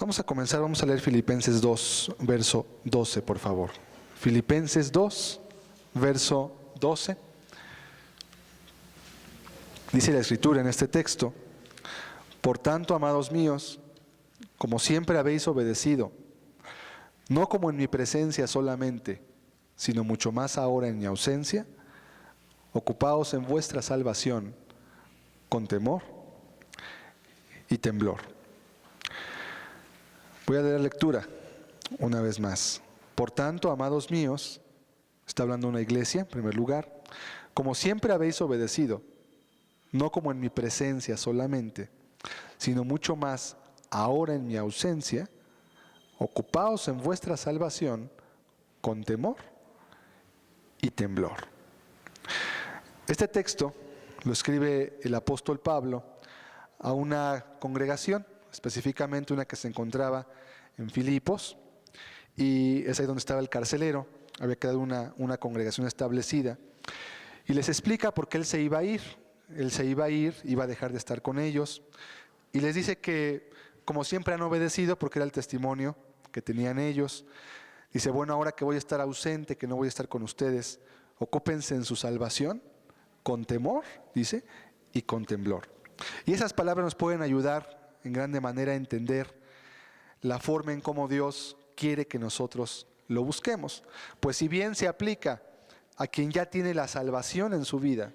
Vamos a comenzar, vamos a leer Filipenses 2, verso 12, por favor. Filipenses 2, verso 12. Dice la Escritura en este texto: por tanto, amados míos, como siempre habéis obedecido, no como en mi presencia solamente, sino mucho más ahora en mi ausencia, ocupaos en vuestra salvación con temor y temblor. Voy a dar lectura una vez más. Por tanto, amados míos, está hablando una iglesia en primer lugar, como siempre habéis obedecido, no como en mi presencia solamente, sino mucho más ahora en mi ausencia, ocupaos en vuestra salvación con temor y temblor. Este texto lo escribe el apóstol Pablo a una congregación, específicamente una que se encontraba en Filipos, y es ahí donde estaba el carcelero. Había quedado una congregación establecida, y les explica por qué él se iba a ir. Él se iba a ir, iba a dejar de estar con ellos, y les dice que como siempre han obedecido, porque era el testimonio que tenían ellos. Dice, bueno, ahora que voy a estar ausente, que no voy a estar con ustedes, ocúpense en su salvación con temor, dice, y con temblor. Y esas palabras nos pueden ayudar en grande manera a entender la forma en cómo Dios quiere que nosotros lo busquemos. Pues si bien se aplica a quien ya tiene la salvación en su vida,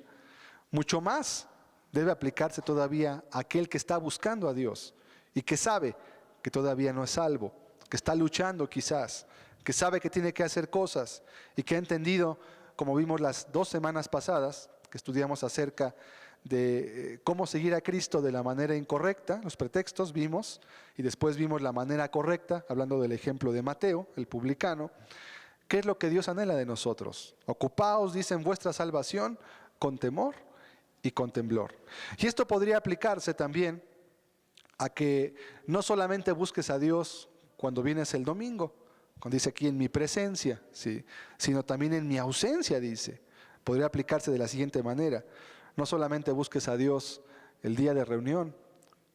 mucho más debe aplicarse todavía a aquel que está buscando a Dios y que sabe que todavía no es salvo, que está luchando quizás, que sabe que tiene que hacer cosas y que ha entendido, como vimos las 2 semanas pasadas, que estudiamos acerca de cómo seguir a Cristo de la manera incorrecta, los pretextos vimos, y después vimos la manera correcta, hablando del ejemplo de Mateo, el publicano. ¿Qué es lo que Dios anhela de nosotros? Ocupaos, dice, en vuestra salvación con temor y con temblor. Y esto podría aplicarse también a que no solamente busques a Dios cuando vienes el domingo, cuando dice aquí en mi presencia, ¿sí?, sino también en mi ausencia, dice. Podría aplicarse de la siguiente manera: no solamente busques a Dios el día de reunión,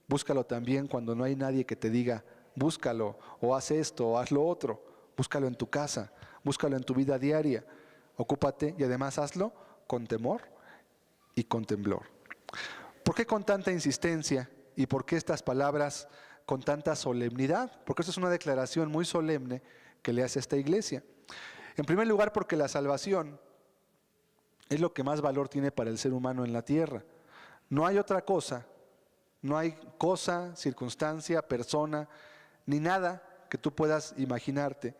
búscalo también cuando no hay nadie que te diga, búscalo, o haz esto, o haz lo otro. Búscalo en tu casa, búscalo en tu vida diaria. Ocúpate y además hazlo con temor y con temblor. ¿Por qué con tanta insistencia y por qué estas palabras con tanta solemnidad? Porque esto es una declaración muy solemne que le hace a esta iglesia. En primer lugar, porque la salvación es lo que más valor tiene para el ser humano en la tierra. No hay otra cosa, no hay cosa, circunstancia, persona, ni nada que tú puedas imaginarte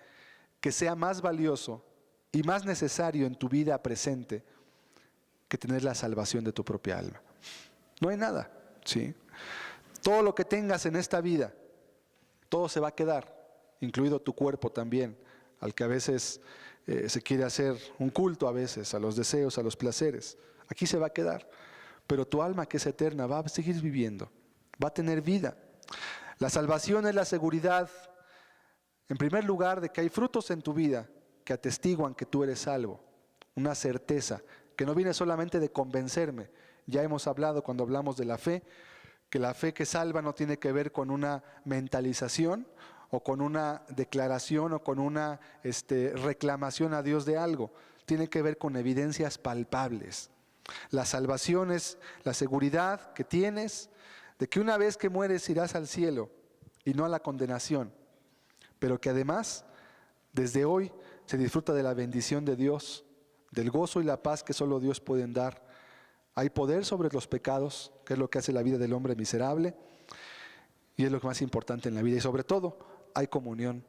que sea más valioso y más necesario en tu vida presente que tener la salvación de tu propia alma. No hay nada, ¿sí? Todo lo que tengas en esta vida, todo se va a quedar, incluido tu cuerpo también, al que a veces se quiere hacer un culto, a veces a los deseos, a los placeres. Aquí se va a quedar, pero tu alma, que es eterna, va a seguir viviendo, va a tener vida. La salvación es la seguridad, en primer lugar, de que hay frutos en tu vida que atestiguan que tú eres salvo. Una certeza que no viene solamente de convencerme. Ya hemos hablado, cuando hablamos de la fe, que la fe que salva no tiene que ver con una mentalización o con una declaración o con una reclamación a Dios de algo. Tiene que ver con evidencias palpables. La salvación es la seguridad que tienes de que una vez que mueres irás al cielo y no a la condenación, pero que además desde hoy se disfruta de la bendición de Dios, del gozo y la paz que solo Dios puede dar. Hay poder sobre los pecados, que es lo que hace la vida del hombre miserable, y es lo más importante en la vida. Y sobre todo, hay comunión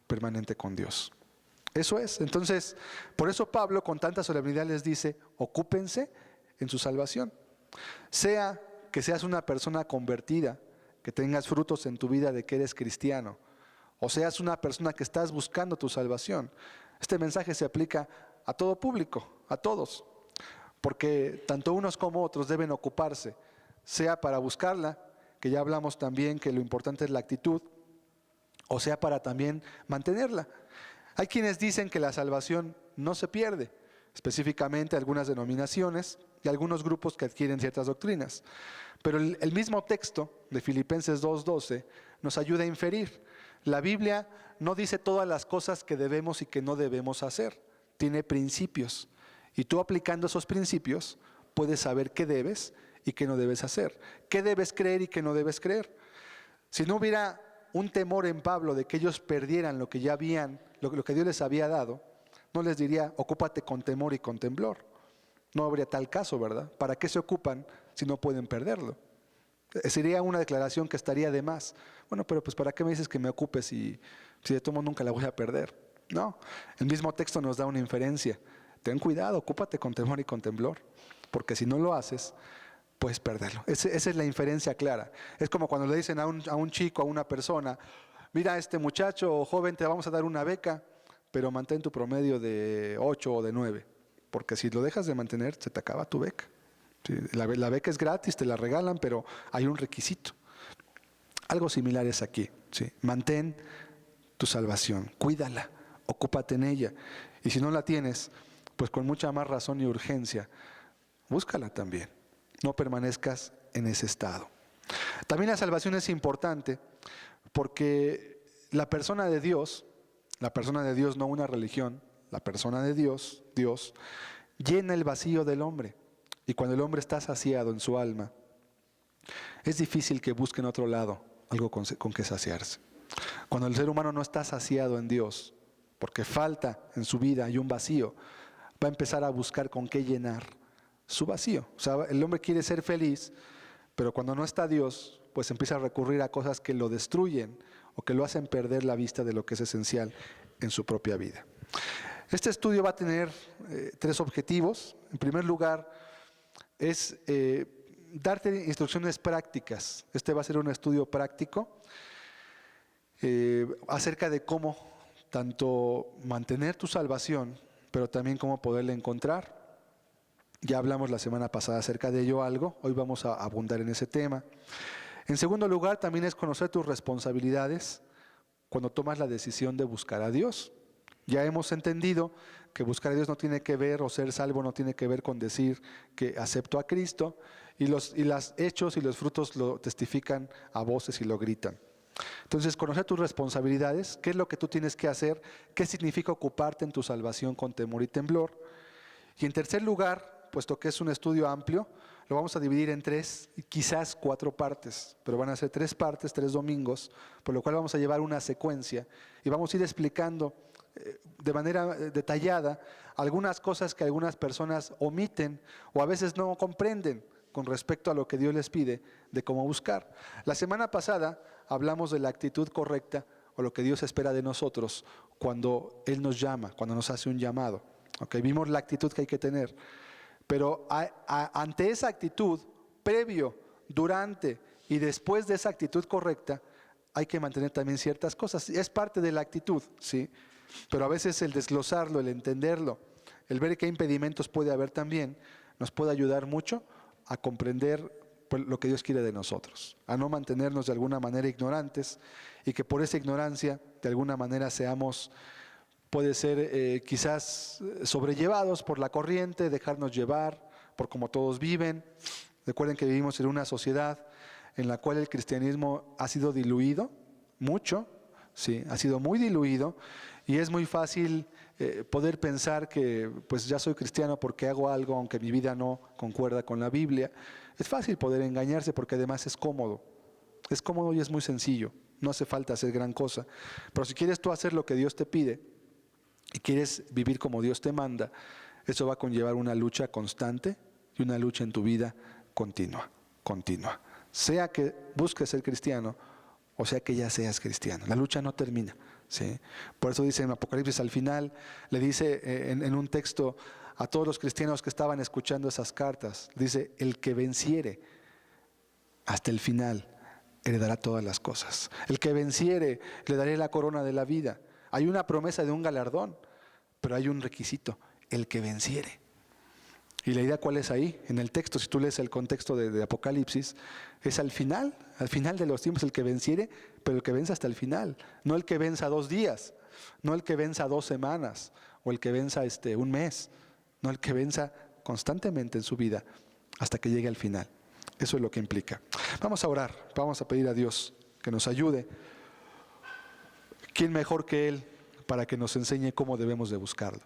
permanente con Dios. Eso es. Entonces, por eso Pablo con tanta solemnidad les dice, ocúpense en su salvación. Sea que seas una persona convertida, que tengas frutos en tu vida de que eres cristiano, o seas una persona que estás buscando tu salvación. Este mensaje se aplica a todo público, a todos. Porque tanto unos como otros deben ocuparse, sea para buscarla, que ya hablamos también que lo importante es la actitud, o sea para también mantenerla. Hay quienes dicen que la salvación no se pierde, específicamente algunas denominaciones, y algunos grupos que adquieren ciertas doctrinas. Pero el mismo texto de Filipenses 2:12 nos ayuda a inferir. La Biblia no dice todas las cosas que debemos y que no debemos hacer. Tiene principios. Y tú aplicando esos principios puedes saber qué debes y qué no debes hacer. Qué debes creer y qué no debes creer. Si no hubiera un temor en Pablo de que ellos perdieran lo que ya habían, lo que Dios les había dado, no les diría, ocúpate con temor y con temblor. No habría tal caso, ¿verdad? ¿Para qué se ocupan si no pueden perderlo? Sería una declaración que estaría de más. Bueno, pero pues ¿para qué me dices que me ocupes si de todo modo nunca la voy a perder? No, el mismo texto nos da una inferencia. Ten cuidado, ocúpate con temor y con temblor, porque si no lo haces, puedes perderlo. Esa es la inferencia clara. Es como cuando le dicen a un chico, a una persona, mira, este muchacho o joven, te vamos a dar una beca, pero mantén tu promedio de 8 o de 9, porque si lo dejas de mantener, se te acaba tu beca. Sí, la beca es gratis, te la regalan, pero hay un requisito. Algo similar es aquí. ¿Sí? Mantén tu salvación, cuídala, ocúpate en ella. Y si no la tienes, pues con mucha más razón y urgencia, búscala también. No permanezcas en ese estado. También la salvación es importante porque la persona de Dios, no una religión, la persona de Dios, Dios, llena el vacío del hombre. Y cuando el hombre está saciado en su alma, es difícil que busque en otro lado algo con que saciarse. Cuando el ser humano no está saciado en Dios, porque falta en su vida y un vacío, va a empezar a buscar con qué llenar su vacío. O sea, el hombre quiere ser feliz, pero cuando no está Dios, pues empieza a recurrir a cosas que lo destruyen o que lo hacen perder la vista de lo que es esencial en su propia vida. Este estudio va a tener 3 objetivos. En primer lugar, es darte instrucciones prácticas. Este va a ser un estudio práctico acerca de cómo tanto mantener tu salvación, pero también cómo poderla encontrar. Ya hablamos la semana pasada acerca de ello algo, hoy vamos a abundar en ese tema. En segundo lugar, también es conocer tus responsabilidades cuando tomas la decisión de buscar a Dios. Ya hemos entendido que buscar a Dios no tiene que ver, o ser salvo no tiene que ver con decir que acepto a Cristo, y los hechos y los frutos lo testifican a voces y lo gritan. Entonces, conocer tus responsabilidades, qué es lo que tú tienes que hacer, qué significa ocuparte en tu salvación con temor y temblor. Y en tercer lugar, puesto que es un estudio amplio, lo vamos a dividir en 3 y quizás 4 partes, pero van a ser 3 partes, 3 domingos, por lo cual vamos a llevar una secuencia y vamos a ir explicando de manera detallada algunas cosas que algunas personas omiten o a veces no comprenden con respecto a lo que Dios les pide de cómo buscar. La semana pasada hablamos de la actitud correcta o lo que Dios espera de nosotros cuando Él nos llama, cuando nos hace un llamado. Okay, vimos la actitud que hay que tener, pero ante esa actitud, previo, durante y después de esa actitud correcta, hay que mantener también ciertas cosas. Es parte de la actitud, ¿sí? Pero a veces el desglosarlo, el entenderlo, el ver qué impedimentos puede haber también, nos puede ayudar mucho a comprender lo que Dios quiere de nosotros, a no mantenernos de alguna manera ignorantes y que por esa ignorancia de alguna manera seamos, puede ser quizás sobrellevados por la corriente, dejarnos llevar por como todos viven. Recuerden que vivimos en una sociedad en la cual el cristianismo ha sido diluido mucho, sí, ha sido muy diluido y es muy fácil poder pensar que pues ya soy cristiano porque hago algo aunque mi vida no concuerda con la Biblia. Es fácil poder engañarse porque además es cómodo y es muy sencillo, no hace falta hacer gran cosa. Pero si quieres tú hacer lo que Dios te pide y quieres vivir como Dios te manda, eso va a conllevar una lucha constante y una lucha en tu vida continua. Sea que busques ser cristiano o sea que ya seas cristiano, la lucha no termina. ¿Sí? Por eso dice en Apocalipsis al final, le dice en un texto a todos los cristianos que estaban escuchando esas cartas, dice, el que venciere hasta el final heredará todas las cosas. El que venciere le daré la corona de la vida. Hay una promesa de un galardón, pero hay un requisito, el que venciere. Y la idea cuál es ahí, en el texto, si tú lees el contexto de Apocalipsis, es al final de los tiempos el que venciere, pero el que venza hasta el final, no el que venza 2 días, no el que venza 2 semanas, o el que venza un mes, no el que venza constantemente en su vida hasta que llegue al final. Eso es lo que implica. Vamos a orar, vamos a pedir a Dios que nos ayude. ¿Quién mejor que Él para que nos enseñe cómo debemos de buscarlo?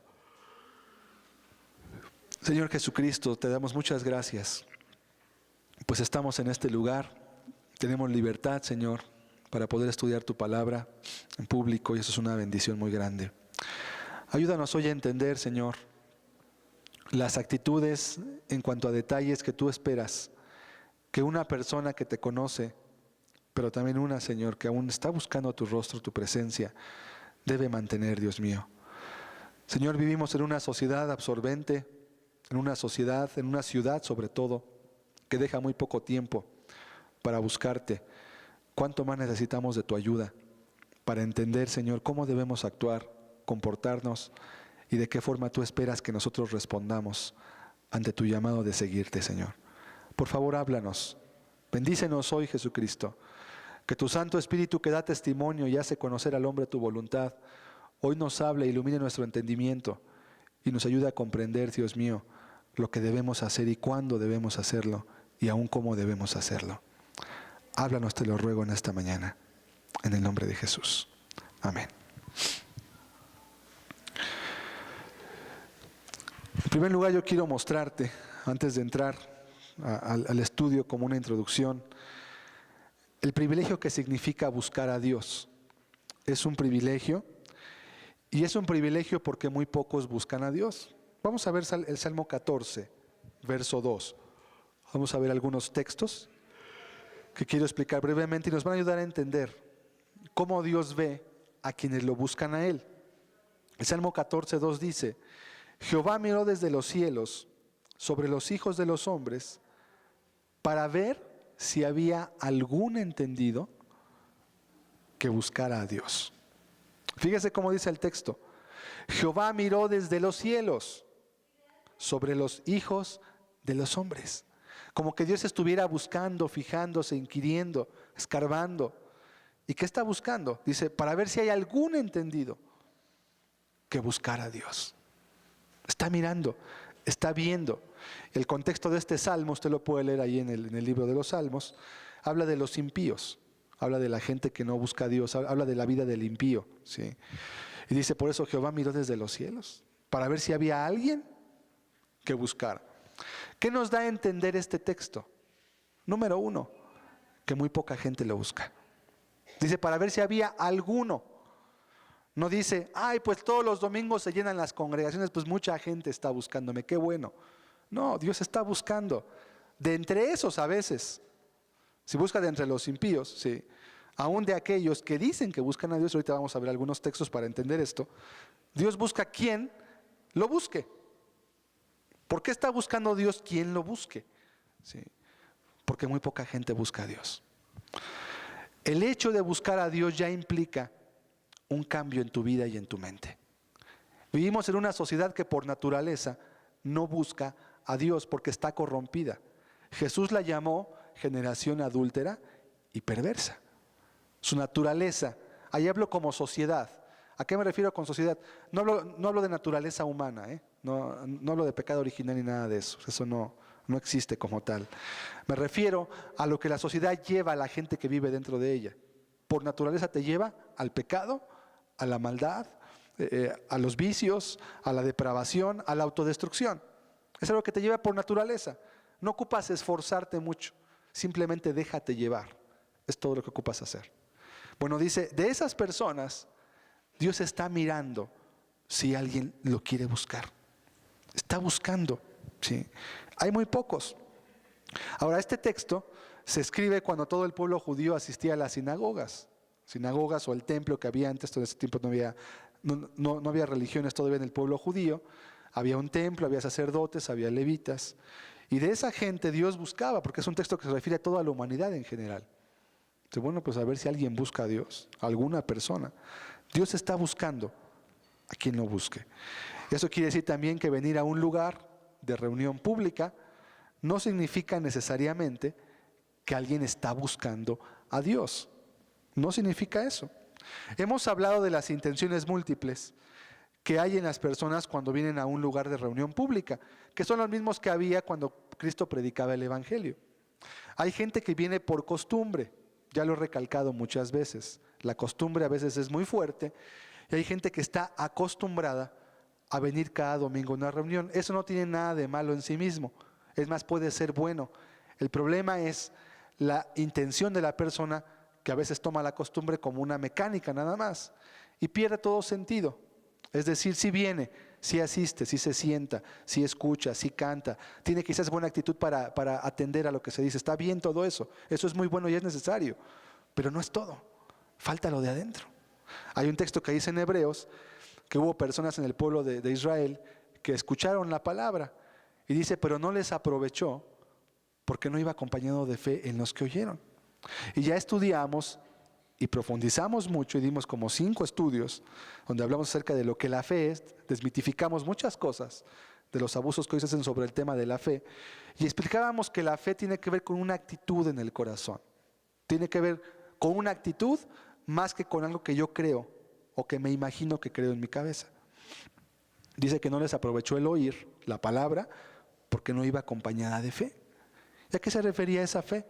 Señor Jesucristo, te damos muchas gracias, pues estamos en este lugar, tenemos libertad, Señor, para poder estudiar tu palabra en público, y eso es una bendición muy grande. Ayúdanos hoy a entender, Señor, las actitudes en cuanto a detalles que tú esperas que una persona que te conoce, pero también una, Señor, que aún está buscando tu rostro, tu presencia, debe mantener, Dios mío. Señor, vivimos en una sociedad absorbente, en una sociedad, en una ciudad sobre todo, que deja muy poco tiempo para buscarte. ¿Cuánto más necesitamos de tu ayuda para entender, Señor, cómo debemos actuar, comportarnos y de qué forma tú esperas que nosotros respondamos ante tu llamado de seguirte, Señor? Por favor, háblanos. Bendícenos hoy, Jesucristo. Que tu Santo Espíritu, que da testimonio y hace conocer al hombre tu voluntad, hoy nos hable, ilumine nuestro entendimiento y nos ayude a comprender, Dios mío, lo que debemos hacer y cuándo debemos hacerlo y aún cómo debemos hacerlo. Háblanos, te lo ruego en esta mañana, en el nombre de Jesús. Amén. En primer lugar, yo quiero mostrarte, antes de entrar al estudio como una introducción, el privilegio que significa buscar a Dios. Es un privilegio, y es un privilegio porque muy pocos buscan a Dios. Vamos a ver el Salmo 14, verso 2. Vamos a ver algunos textos que quiero explicar brevemente y nos van a ayudar a entender cómo Dios ve a quienes lo buscan a Él. El Salmo 14, 2 dice: Jehová miró desde los cielos sobre los hijos de los hombres para ver si había algún entendido que buscara a Dios. Fíjese cómo dice el texto. Jehová miró desde los cielos sobre los hijos de los hombres. Como que Dios estuviera buscando, fijándose, inquiriendo, escarbando. ¿Y qué está buscando? Dice, para ver si hay algún entendido que buscara a Dios. Está mirando, está viendo. El contexto de este salmo, usted lo puede leer ahí en el libro de los Salmos, habla de los impíos, habla de la gente que no busca a Dios, habla de la vida del impío, ¿sí? Y dice, por eso Jehová miró desde los cielos, para ver si había alguien que buscara. ¿Qué nos da a entender este texto? Número uno, que muy poca gente lo busca. Dice, para ver si había alguno. No dice, ay, pues todos los domingos se llenan las congregaciones, pues mucha gente está buscándome, qué bueno. No, Dios está buscando. De entre esos a veces, si busca de entre los impíos, sí, aún de aquellos que dicen que buscan a Dios, ahorita vamos a ver algunos textos para entender esto, Dios busca quien lo busque. ¿Por qué está buscando Dios quien lo busque? Sí, porque muy poca gente busca a Dios. El hecho de buscar a Dios ya implica un cambio en tu vida y en tu mente. Vivimos en una sociedad que por naturaleza no busca a Dios porque está corrompida. Jesús la llamó generación adúltera y perversa. Su naturaleza, ahí hablo como sociedad. ¿A qué me refiero con sociedad? No hablo de naturaleza humana, no hablo de pecado original ni nada de eso. Eso no existe como tal. Me refiero a lo que la sociedad lleva a la gente que vive dentro de ella. Por naturaleza te lleva al pecado, a la maldad, a los vicios, a la depravación, a la autodestrucción. Es algo que te lleva por naturaleza. No ocupas esforzarte mucho, simplemente déjate llevar. Es todo lo que ocupas hacer. Bueno, dice, de esas personas, Dios está mirando si alguien lo quiere buscar. Está buscando, ¿sí? Hay muy pocos. Ahora, este texto se escribe cuando todo el pueblo judío asistía a las sinagogas o el templo que había antes. En ese tiempo no había religiones todavía en el pueblo judío. Había un templo, había sacerdotes, había levitas. Y de esa gente Dios buscaba, porque es un texto que se refiere a toda la humanidad en general. Entonces, bueno, pues a ver si alguien busca a Dios, alguna persona. Dios está buscando a quien lo busque. Eso quiere decir también que venir a un lugar de reunión pública no significa necesariamente que alguien está buscando a Dios. No significa eso. Hemos hablado de las intenciones múltiples que hay en las personas cuando vienen a un lugar de reunión pública, que son los mismos que había cuando Cristo predicaba el Evangelio. Hay gente que viene por costumbre, ya lo he recalcado muchas veces, la costumbre a veces es muy fuerte, y hay gente que está acostumbrada a venir cada domingo a una reunión. Eso no tiene nada de malo en sí mismo, es más, puede ser bueno. El problema es la intención de la persona, que a veces toma la costumbre como una mecánica nada más, y pierde todo sentido. Es decir, si viene, si asiste, si se sienta, si escucha, si canta, tiene quizás buena actitud para atender a lo que se dice, está bien todo eso es muy bueno y es necesario, pero no es todo, falta lo de adentro. Hay un texto que dice en Hebreos que hubo personas en el pueblo de Israel que escucharon la palabra y dice, pero no les aprovechó porque no iba acompañado de fe en los que oyeron. Y ya estudiamos y profundizamos mucho y dimos como 5 estudios donde hablamos acerca de lo que la fe es, desmitificamos muchas cosas de los abusos que hoy se hacen sobre el tema de la fe y explicábamos que la fe tiene que ver con una actitud en el corazón, tiene que ver con una actitud más que con algo que yo creo o que me imagino que creo en mi cabeza. Dice que no les aprovechó el oír la palabra porque no iba acompañada de fe. ¿Y a qué se refería esa fe?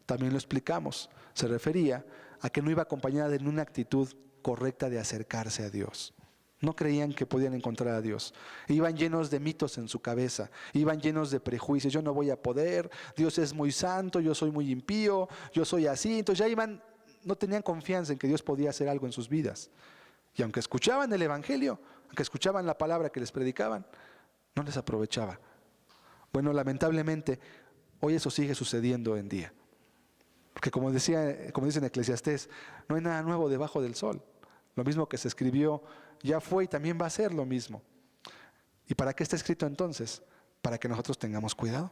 También lo explicamos, se refería a que no iba acompañada de una actitud correcta de acercarse a Dios. No creían que podían encontrar a Dios. Iban llenos de mitos en su cabeza, iban llenos de prejuicios. Yo no voy a poder, Dios es muy santo, yo soy muy impío, yo soy así. Entonces ya no tenían confianza en que Dios podía hacer algo en sus vidas. Y aunque escuchaban el Evangelio, aunque escuchaban la palabra que les predicaban, no les aprovechaba. Bueno, lamentablemente, hoy eso sigue sucediendo en día. Porque como dice en Eclesiastés, no hay nada nuevo debajo del sol. Lo mismo que se escribió ya fue y también va a ser lo mismo. ¿Y para qué está escrito entonces? Para que nosotros tengamos cuidado.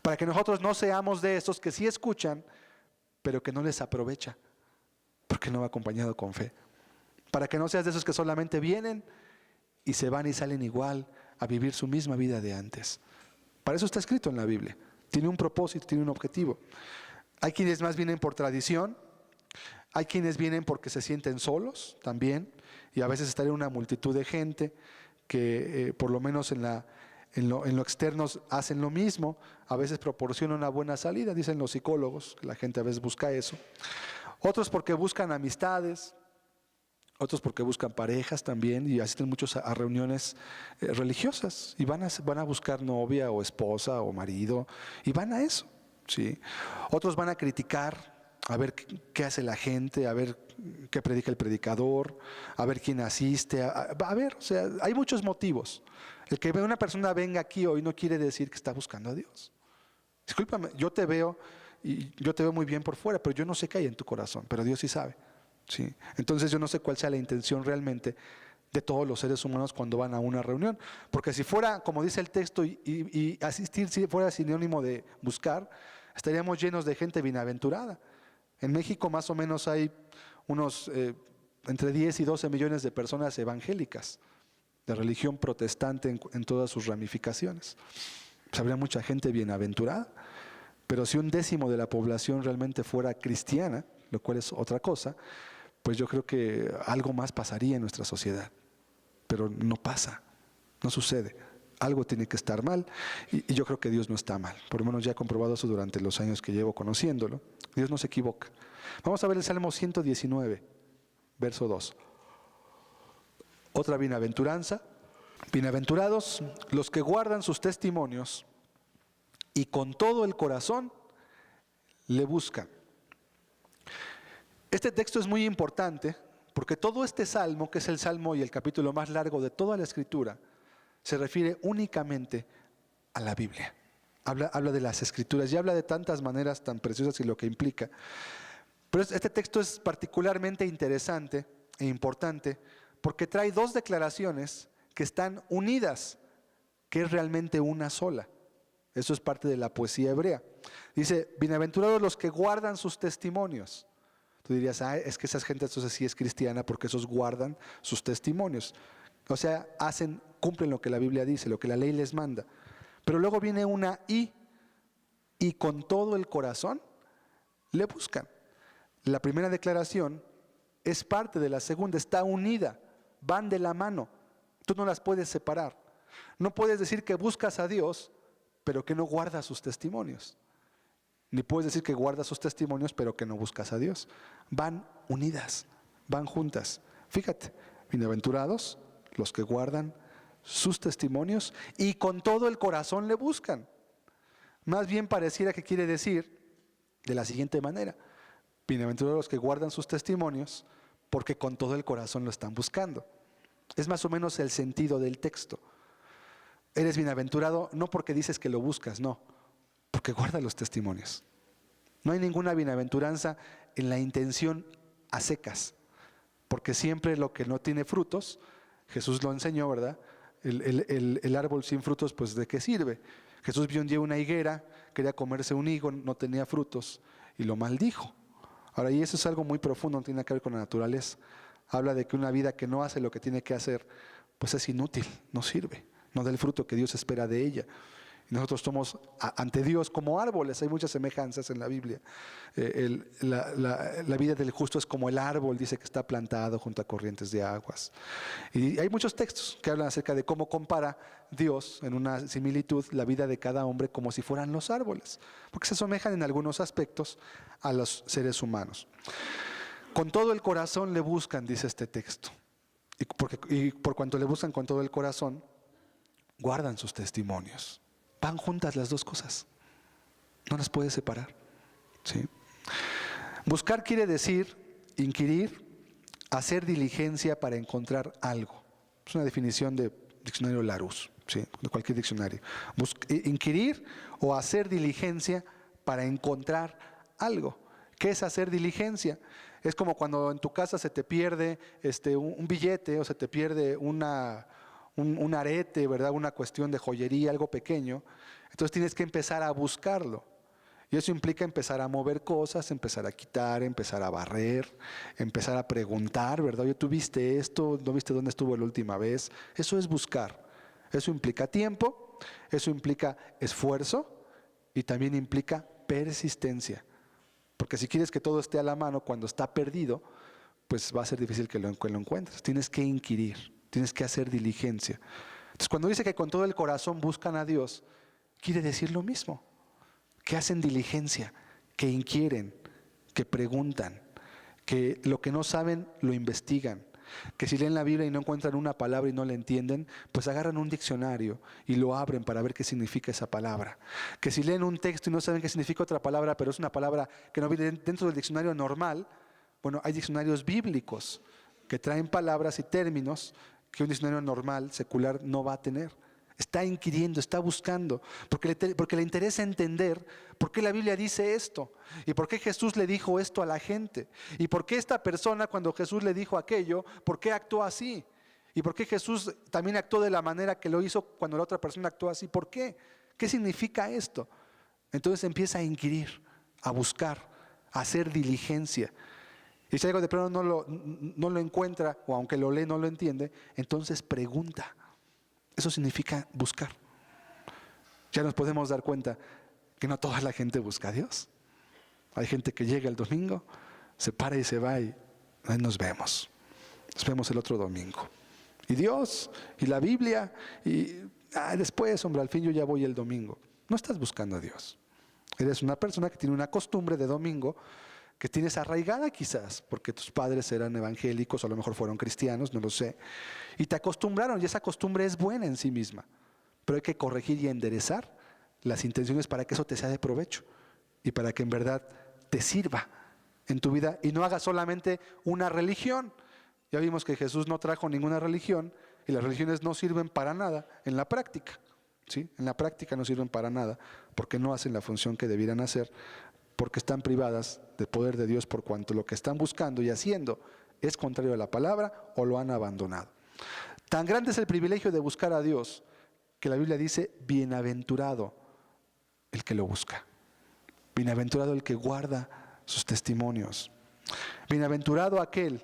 Para que nosotros no seamos de esos que sí escuchan, pero que no les aprovecha, porque no va acompañado con fe. Para que no seas de esos que solamente vienen y se van y salen igual a vivir su misma vida de antes. Para eso está escrito en la Biblia. Tiene un propósito, tiene un objetivo. Hay quienes más vienen por tradición, hay quienes vienen porque se sienten solos también, y a veces estar en una multitud de gente que por lo menos en lo externo hacen lo mismo, a veces proporcionan una buena salida, dicen los psicólogos, que la gente a veces busca eso. Otros porque buscan amistades, otros porque buscan parejas también, y asisten muchos a reuniones religiosas, y van a buscar novia o esposa o marido, y van a eso. ¿Sí? Otros van a criticar, a ver qué hace la gente, a ver qué predica el predicador, a ver quién asiste, a ver, o sea, hay muchos motivos. El que una persona venga aquí hoy no quiere decir que está buscando a Dios. Discúlpame, yo te veo muy bien por fuera, pero yo no sé qué hay en tu corazón, pero Dios sí sabe. ¿Sí? Entonces yo no sé cuál sea la intención realmente de todos los seres humanos cuando van a una reunión, porque si fuera, como dice el texto, y asistir si fuera sinónimo de buscar, estaríamos llenos de gente bienaventurada. En México más o menos hay unos entre 10 y 12 millones de personas evangélicas, de religión protestante en todas sus ramificaciones. Pues habría mucha gente bienaventurada, pero si 1/10 de la población realmente fuera cristiana, lo cual es otra cosa, pues yo creo que algo más pasaría en nuestra sociedad. Pero no pasa, no sucede. Algo tiene que estar mal y yo creo que Dios no está mal. Por lo menos ya he comprobado eso durante los años que llevo conociéndolo. Dios no se equivoca. Vamos a ver el Salmo 119, verso 2. Otra bienaventuranza. Bienaventurados los que guardan sus testimonios y con todo el corazón le buscan. Este texto es muy importante porque todo este salmo, que es el salmo y el capítulo más largo de toda la Escritura, se refiere únicamente a la Biblia. Habla de las Escrituras y habla de tantas maneras tan preciosas y lo que implica. Pero este texto es particularmente interesante e importante porque trae 2 declaraciones que están unidas, que es realmente una sola. Eso es parte de la poesía hebrea. Dice, bienaventurados los que guardan sus testimonios. Tú dirías, es que esa gente entonces sí es cristiana porque esos guardan sus testimonios. O sea, cumplen lo que la Biblia dice, lo que la ley les manda. Pero luego viene una y con todo el corazón le buscan. La primera declaración es parte de la segunda, está unida, van de la mano. Tú no las puedes separar. No puedes decir que buscas a Dios, pero que no guardas sus testimonios. Ni puedes decir que guardas sus testimonios, pero que no buscas a Dios. Van unidas, van juntas. Fíjate, bienaventurados los que guardan sus testimonios y con todo el corazón le buscan. Más bien pareciera que quiere decir de la siguiente manera: bienaventurados los que guardan sus testimonios porque con todo el corazón lo están buscando. Es más o menos el sentido del texto. Eres bienaventurado no porque dices que lo buscas, no, porque guarda los testimonios. No hay ninguna bienaventuranza en la intención a secas, porque siempre lo que no tiene frutos, Jesús lo enseñó, ¿verdad? El árbol sin frutos, pues ¿de qué sirve? Jesús vio un día una higuera, quería comerse un higo, no tenía frutos y lo maldijo. Ahora, y eso es algo muy profundo, no tiene nada que ver con la naturaleza. Habla de que una vida que no hace lo que tiene que hacer, pues es inútil, no sirve, no da el fruto que Dios espera de ella. Y nosotros somos ante Dios como árboles. Hay muchas semejanzas en la Biblia. La vida del justo es como el árbol, dice que está plantado junto a corrientes de aguas. Y hay muchos textos que hablan acerca de cómo compara Dios en una similitud la vida de cada hombre como si fueran los árboles, porque se asemejan en algunos aspectos a los seres humanos. Con todo el corazón le buscan, dice este texto. Y por cuanto le buscan con todo el corazón, guardan sus testimonios. Van juntas las dos cosas. No las puedes separar. ¿Sí? Buscar quiere decir inquirir, hacer diligencia para encontrar algo. Es una definición de diccionario Larousse, ¿sí? De cualquier diccionario. Inquirir o hacer diligencia para encontrar algo. ¿Qué es hacer diligencia? Es como cuando en tu casa se te pierde un billete o se te pierde un arete, ¿verdad? Una cuestión de joyería, algo pequeño. Entonces tienes que empezar a buscarlo. Y eso implica empezar a mover cosas, empezar a quitar, empezar a barrer, empezar a preguntar, ¿verdad? Oye, ¿tú viste esto? ¿No viste dónde estuvo la última vez? Eso es buscar. Eso implica tiempo, eso implica esfuerzo y también implica persistencia. Porque si quieres que todo esté a la mano cuando está perdido, pues va a ser difícil que lo encuentres. Tienes que inquirir. Tienes que hacer diligencia. Entonces, cuando dice que con todo el corazón buscan a Dios, quiere decir lo mismo. Que hacen diligencia, que inquieren, que preguntan, que lo que no saben lo investigan. Que si leen la Biblia y no encuentran una palabra y no la entienden, pues agarran un diccionario y lo abren para ver qué significa esa palabra. Que si leen un texto y no saben qué significa otra palabra, pero es una palabra que no viene dentro del diccionario normal, bueno, hay diccionarios bíblicos que traen palabras y términos que un diccionario normal, secular, no va a tener. Está inquiriendo, está buscando, porque le interesa entender por qué la Biblia dice esto, y por qué Jesús le dijo esto a la gente, y por qué esta persona, cuando Jesús le dijo aquello, por qué actuó así, y por qué Jesús también actuó de la manera que lo hizo cuando la otra persona actuó así. ¿Por qué? ¿Qué significa esto? Entonces empieza a inquirir, a buscar, a hacer diligencia. Y si algo de plano no lo encuentra, o aunque lo lee no lo entiende, entonces pregunta. Eso significa buscar. Ya nos podemos dar cuenta que no toda la gente busca a Dios. Hay gente que llega el domingo, se para y se va y ahí nos vemos. Nos vemos el otro domingo. Y Dios, y la Biblia, y después, hombre, al fin yo ya voy el domingo. No estás buscando a Dios. Eres una persona que tiene una costumbre de domingo que tienes arraigada quizás, porque tus padres eran evangélicos, o a lo mejor fueron cristianos, no lo sé, y te acostumbraron, y esa costumbre es buena en sí misma, pero hay que corregir y enderezar las intenciones para que eso te sea de provecho, y para que en verdad te sirva en tu vida, y no hagas solamente una religión. Ya vimos que Jesús no trajo ninguna religión, y las religiones no sirven para nada en la práctica, ¿sí? En la práctica no sirven para nada, porque no hacen la función que debieran hacer, porque están privadas del poder de Dios por cuanto lo que están buscando y haciendo es contrario a la palabra o lo han abandonado. Tan grande es el privilegio de buscar a Dios que la Biblia dice, bienaventurado el que lo busca. Bienaventurado el que guarda sus testimonios. Bienaventurado aquel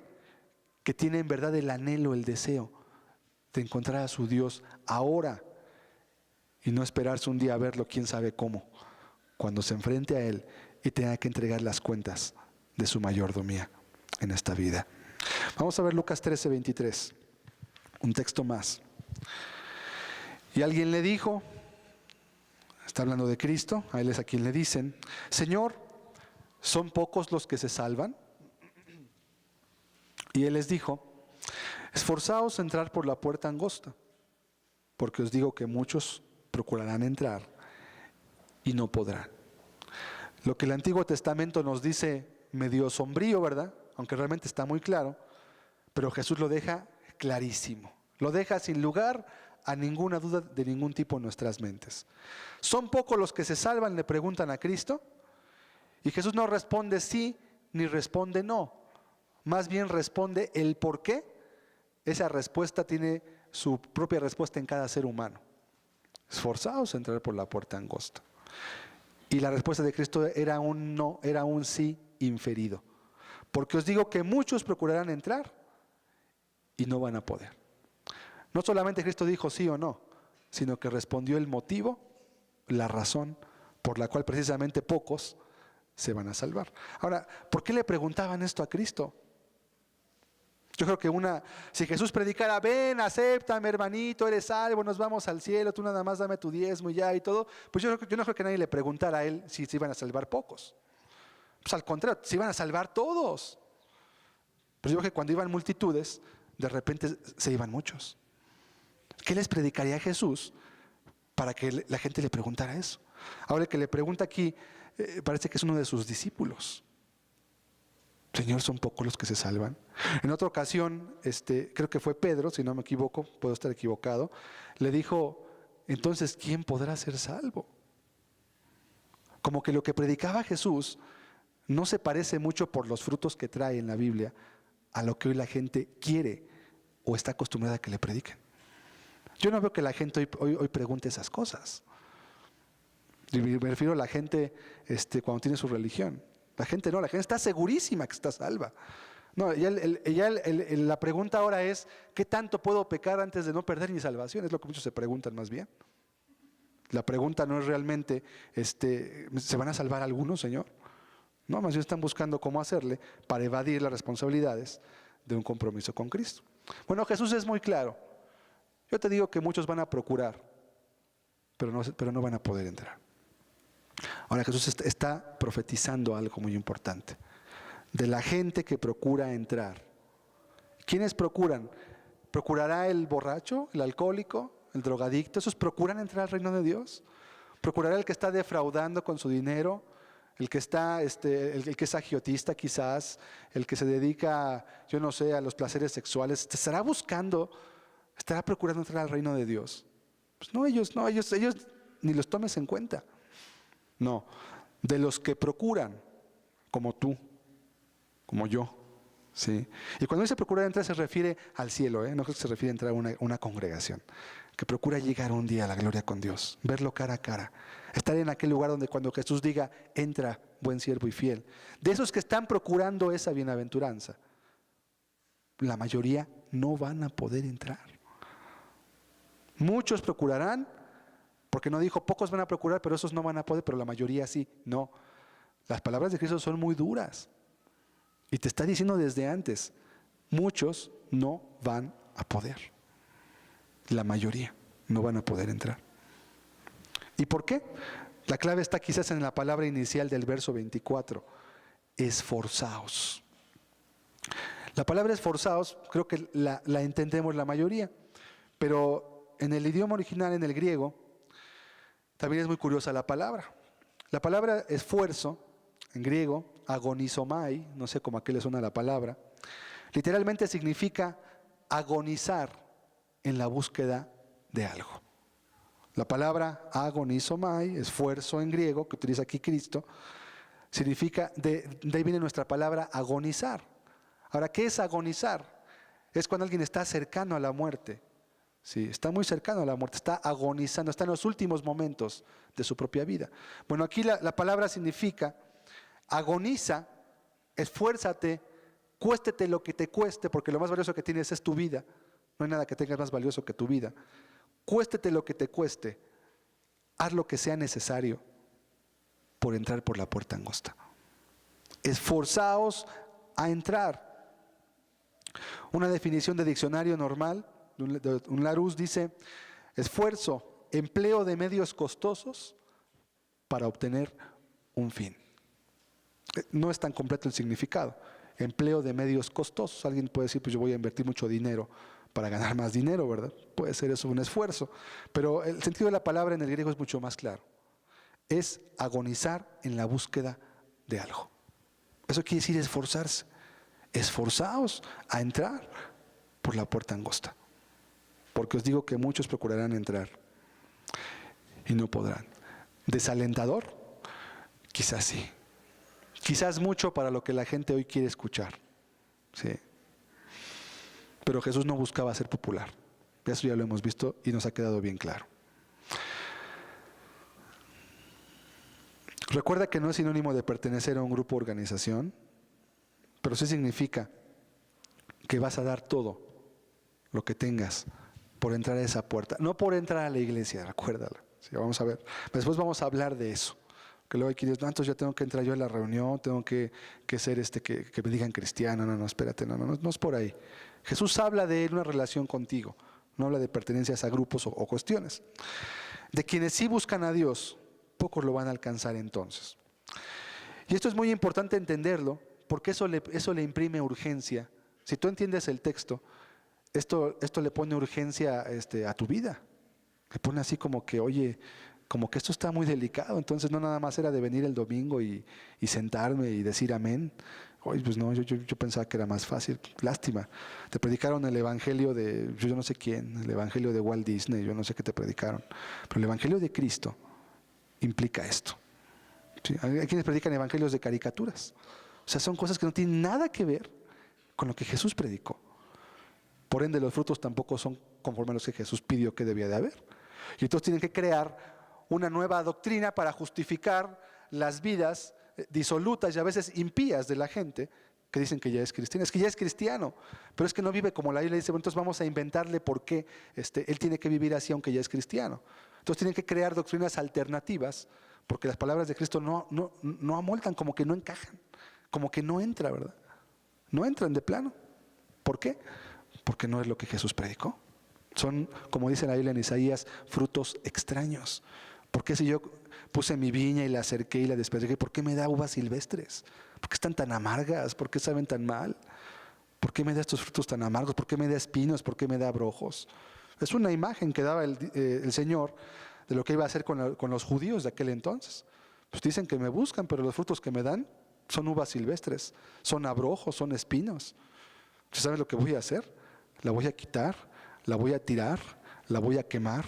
que tiene en verdad el anhelo, el deseo de encontrar a su Dios ahora y no esperarse un día a verlo quién sabe cómo, cuando se enfrente a Él y tenga que entregar las cuentas de su mayordomía en esta vida. Vamos a ver Lucas 13:23, un texto más. Y alguien le dijo, está hablando de Cristo, a él es a quien le dicen: Señor, ¿son pocos los que se salvan? Y él les dijo: esforzaos a entrar por la puerta angosta, porque os digo que muchos procurarán entrar y no podrán. Lo que el Antiguo Testamento nos dice medio sombrío, ¿verdad? Aunque realmente está muy claro, pero Jesús lo deja clarísimo. Lo deja sin lugar a ninguna duda de ningún tipo en nuestras mentes. ¿Son pocos los que se salvan?, le preguntan a Cristo. Y Jesús no responde sí ni responde no. Más bien responde el por qué. Esa respuesta tiene su propia respuesta en cada ser humano. Esforzaos a entrar por la puerta angosta. Y la respuesta de Cristo era un no, era un sí inferido. Porque os digo que muchos procurarán entrar y no van a poder. No solamente Cristo dijo sí o no, sino que respondió el motivo, la razón por la cual precisamente pocos se van a salvar. Ahora, ¿por qué le preguntaban esto a Cristo? Yo creo que si Jesús predicara: ven, acéptame, hermanito, eres salvo, nos vamos al cielo, tú nada más dame tu diezmo y ya y todo, pues yo no creo que nadie le preguntara a él si se iban a salvar pocos. Pues al contrario, se iban a salvar todos. Pero yo creo que cuando iban multitudes, de repente se iban muchos. ¿Qué les predicaría Jesús para que la gente le preguntara eso? Ahora el que le pregunta aquí parece que es uno de sus discípulos. Señor, ¿son pocos los que se salvan? En otra ocasión, creo que fue Pedro, si no me equivoco, puedo estar equivocado, le dijo: entonces, ¿quién podrá ser salvo? Como que lo que predicaba Jesús no se parece mucho por los frutos que trae en la Biblia a lo que hoy la gente quiere o está acostumbrada a que le prediquen. Yo no veo que la gente hoy pregunte esas cosas. Y me refiero a la gente cuando tiene su religión. La gente no, la gente está segurísima que está salva. No, la pregunta ahora es: ¿qué tanto puedo pecar antes de no perder mi salvación? Es lo que muchos se preguntan más bien. La pregunta no es realmente, ¿se van a salvar algunos, Señor? No, más bien están buscando cómo hacerle para evadir las responsabilidades de un compromiso con Cristo. Bueno, Jesús es muy claro. Yo te digo que muchos van a procurar, pero no van a poder entrar. Ahora Jesús está profetizando algo muy importante. De la gente que procura entrar. ¿Quiénes procuran? ¿Procurará el borracho, el alcohólico, el drogadicto? ¿Esos procuran entrar al reino de Dios? ¿Procurará el que está defraudando con su dinero? El que está, el que es agiotista quizás, el que se dedica, yo no sé, a los placeres sexuales, ¿estará procurando entrar al reino de Dios? Pues no, ellos ni los tomes en cuenta. No, de los que procuran, como tú, como yo, ¿sí? Y cuando dice procurar entrar se refiere al cielo, no creo que se refiere a entrar a una congregación, que procura llegar un día a la gloria con Dios, verlo cara a cara, estar en aquel lugar donde cuando Jesús diga: entra, buen siervo y fiel. De esos que están procurando esa bienaventuranza, la mayoría no van a poder entrar. Muchos procurarán, porque no dijo pocos van a procurar, pero esos no van a poder, pero la mayoría sí. No, las palabras de Cristo son muy duras. Y te está diciendo desde antes: muchos no van a poder. La mayoría no van a poder entrar. ¿Y por qué? La clave está quizás en la palabra inicial del verso 24. Esforzaos. La palabra esforzaos creo que la entendemos la mayoría, pero en el idioma original, en el griego, también es muy curiosa la palabra. La palabra esfuerzo, en griego, agonizomai, no sé cómo a qué le suena la palabra, literalmente significa agonizar en la búsqueda de algo. La palabra agonizomai, esfuerzo en griego, que utiliza aquí Cristo, significa, de ahí viene nuestra palabra agonizar. Ahora, ¿qué es agonizar? Es cuando alguien está cercano a la muerte. Sí, está muy cercano a la muerte, está agonizando, está en los últimos momentos de su propia vida. Bueno, aquí la palabra significa: agoniza, esfuérzate, cuéstete lo que te cueste, porque lo más valioso que tienes es tu vida. No hay nada que tengas más valioso que tu vida. Cuéstete lo que te cueste, haz lo que sea necesario por entrar por la puerta angosta. Esforzaos a entrar. Una definición de diccionario normal de un Larousse, dice: esfuerzo, empleo de medios costosos para obtener un fin. No es tan completo el significado. Empleo de medios costosos. Alguien puede decir, pues yo voy a invertir mucho dinero para ganar más dinero, ¿verdad? Puede ser eso un esfuerzo. Pero el sentido de la palabra en el griego es mucho más claro. Es agonizar en la búsqueda de algo. Eso quiere decir esforzarse. Esforzaos a entrar por la puerta angosta. Porque os digo que muchos procurarán entrar y no podrán. ¿Desalentador? Quizás sí. Quizás mucho para lo que la gente hoy quiere escuchar. Sí. Pero Jesús no buscaba ser popular. Eso ya lo hemos visto y nos ha quedado bien claro. Recuerda que no es sinónimo de pertenecer a un grupo o organización, pero sí significa que vas a dar todo lo que tengas por entrar a esa puerta. No por entrar a la iglesia, recuérdalo. Sí, vamos a ver. Después vamos a hablar de eso. Que luego hay quienes, no, entonces ya tengo que entrar yo a la reunión, tengo que ser que me digan cristiano. No, espérate, no es por ahí. Jesús habla de una relación contigo, no habla de pertenencias a grupos o cuestiones. De quienes sí buscan a Dios, pocos lo van a alcanzar entonces. Y esto es muy importante entenderlo, porque eso le imprime urgencia. Si tú entiendes el texto, esto le pone urgencia a tu vida. Le pone así como que, oye, como que esto está muy delicado. Entonces no nada más era de venir el domingo y sentarme y decir amén. Oye, pues no, yo pensaba que era más fácil. Lástima. Te predicaron el evangelio de yo no sé quién, el evangelio de Walt Disney, yo no sé qué te predicaron. Pero el evangelio de Cristo implica esto. ¿Sí? Hay quienes predican evangelios de caricaturas. O sea, son cosas que no tienen nada que ver con lo que Jesús predicó. Por ende, los frutos tampoco son conforme a los que Jesús pidió que debía de haber. Y entonces tienen que crear una nueva doctrina para justificar las vidas disolutas y a veces impías de la gente que dicen que ya es cristiano. Es que ya es cristiano, pero es que no vive como la Biblia dice. Bueno, entonces vamos a inventarle por qué él tiene que vivir así aunque ya es cristiano. Entonces tienen que crear doctrinas alternativas porque las palabras de Cristo no amoldan, como que no encajan, como que no entra, ¿verdad? No entran de plano. ¿Por qué? Porque no es lo que Jesús predicó. Son, como dice la Biblia en Isaías, frutos extraños. ¿Por qué si yo puse mi viña y la acerqué y la despedregué, por qué me da uvas silvestres? ¿Por qué están tan amargas? ¿Por qué saben tan mal? ¿Por qué me da estos frutos tan amargos? ¿Por qué me da espinos? ¿Por qué me da abrojos? Es una imagen que daba el Señor de lo que iba a hacer con los judíos de aquel entonces. Pues dicen que me buscan, pero los frutos que me dan son uvas silvestres, son abrojos, son espinos. ¿Sabes lo que voy a hacer? La voy a quitar, la voy a tirar, la voy a quemar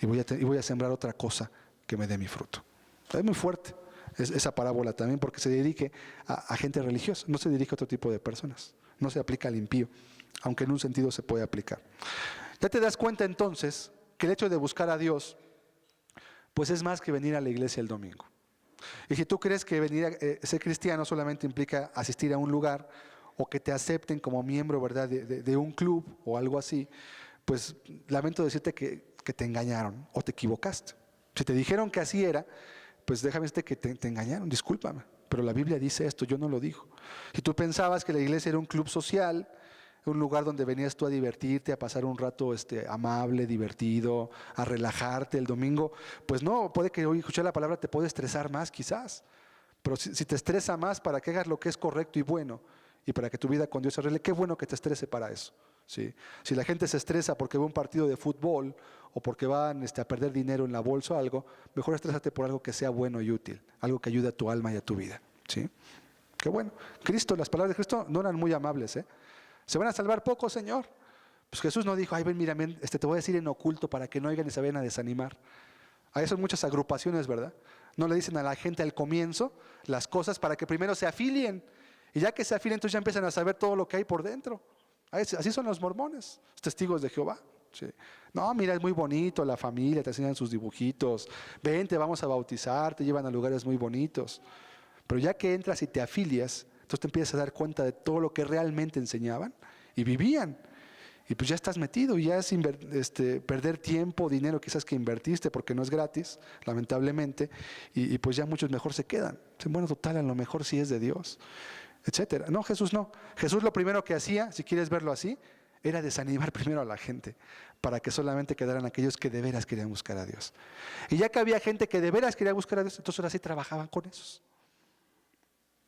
y voy a sembrar otra cosa que me dé mi fruto. Es muy fuerte esa parábola también porque se dirige a gente religiosa, no se dirige a otro tipo de personas, no se aplica al impío, aunque en un sentido se puede aplicar. Ya te das cuenta entonces que el hecho de buscar a Dios pues es más que venir a la iglesia el domingo. Y si tú crees que venir a ser cristiano solamente implica asistir a un lugar o que te acepten como miembro, ¿verdad?, de un club o algo así, pues lamento decirte que te engañaron o te equivocaste. Si te dijeron que así era, pues déjame decirte que te engañaron, discúlpame, pero la Biblia dice esto, yo no lo digo. Si tú pensabas que la iglesia era un club social, un lugar donde venías tú a divertirte, a pasar un rato amable, divertido, a relajarte el domingo, pues no, puede que hoy escuchar la palabra te puede estresar más quizás, pero si te estresa más para que hagas lo que es correcto y bueno, y para que tu vida con Dios se arregle, qué bueno que te estrese para eso. ¿Sí? Si la gente se estresa porque va a un partido de fútbol o porque van a perder dinero en la bolsa o algo, mejor estrésate por algo que sea bueno y útil, algo que ayude a tu alma y a tu vida. ¿Sí? Qué bueno. Cristo, las palabras de Cristo no eran muy amables. ¿Se van a salvar pocos, Señor? Pues Jesús no dijo, ay, ven, mira, te voy a decir en oculto para que no oigan y se vayan a desanimar. Ahí son muchas agrupaciones, ¿verdad? No le dicen a la gente al comienzo las cosas para que primero se afilien. Y ya que se afilien, entonces ya empiezan a saber todo lo que hay por dentro. Así son los mormones, los testigos de Jehová. Sí. No, mira, es muy bonito la familia, te enseñan sus dibujitos. Ven, te vamos a bautizar, te llevan a lugares muy bonitos. Pero ya que entras y te afilias, entonces te empiezas a dar cuenta de todo lo que realmente enseñaban y vivían. Y pues ya estás metido y ya es perder tiempo, dinero quizás que invertiste porque no es gratis, lamentablemente. Y pues ya muchos mejor se quedan. Bueno, total, a lo mejor sí es de Dios, etcétera. No, Jesús no. Jesús lo primero que hacía, si quieres verlo así, era desanimar primero a la gente para que solamente quedaran aquellos que de veras querían buscar a Dios. Y ya que había gente que de veras quería buscar a Dios, entonces ahora sí trabajaban con esos.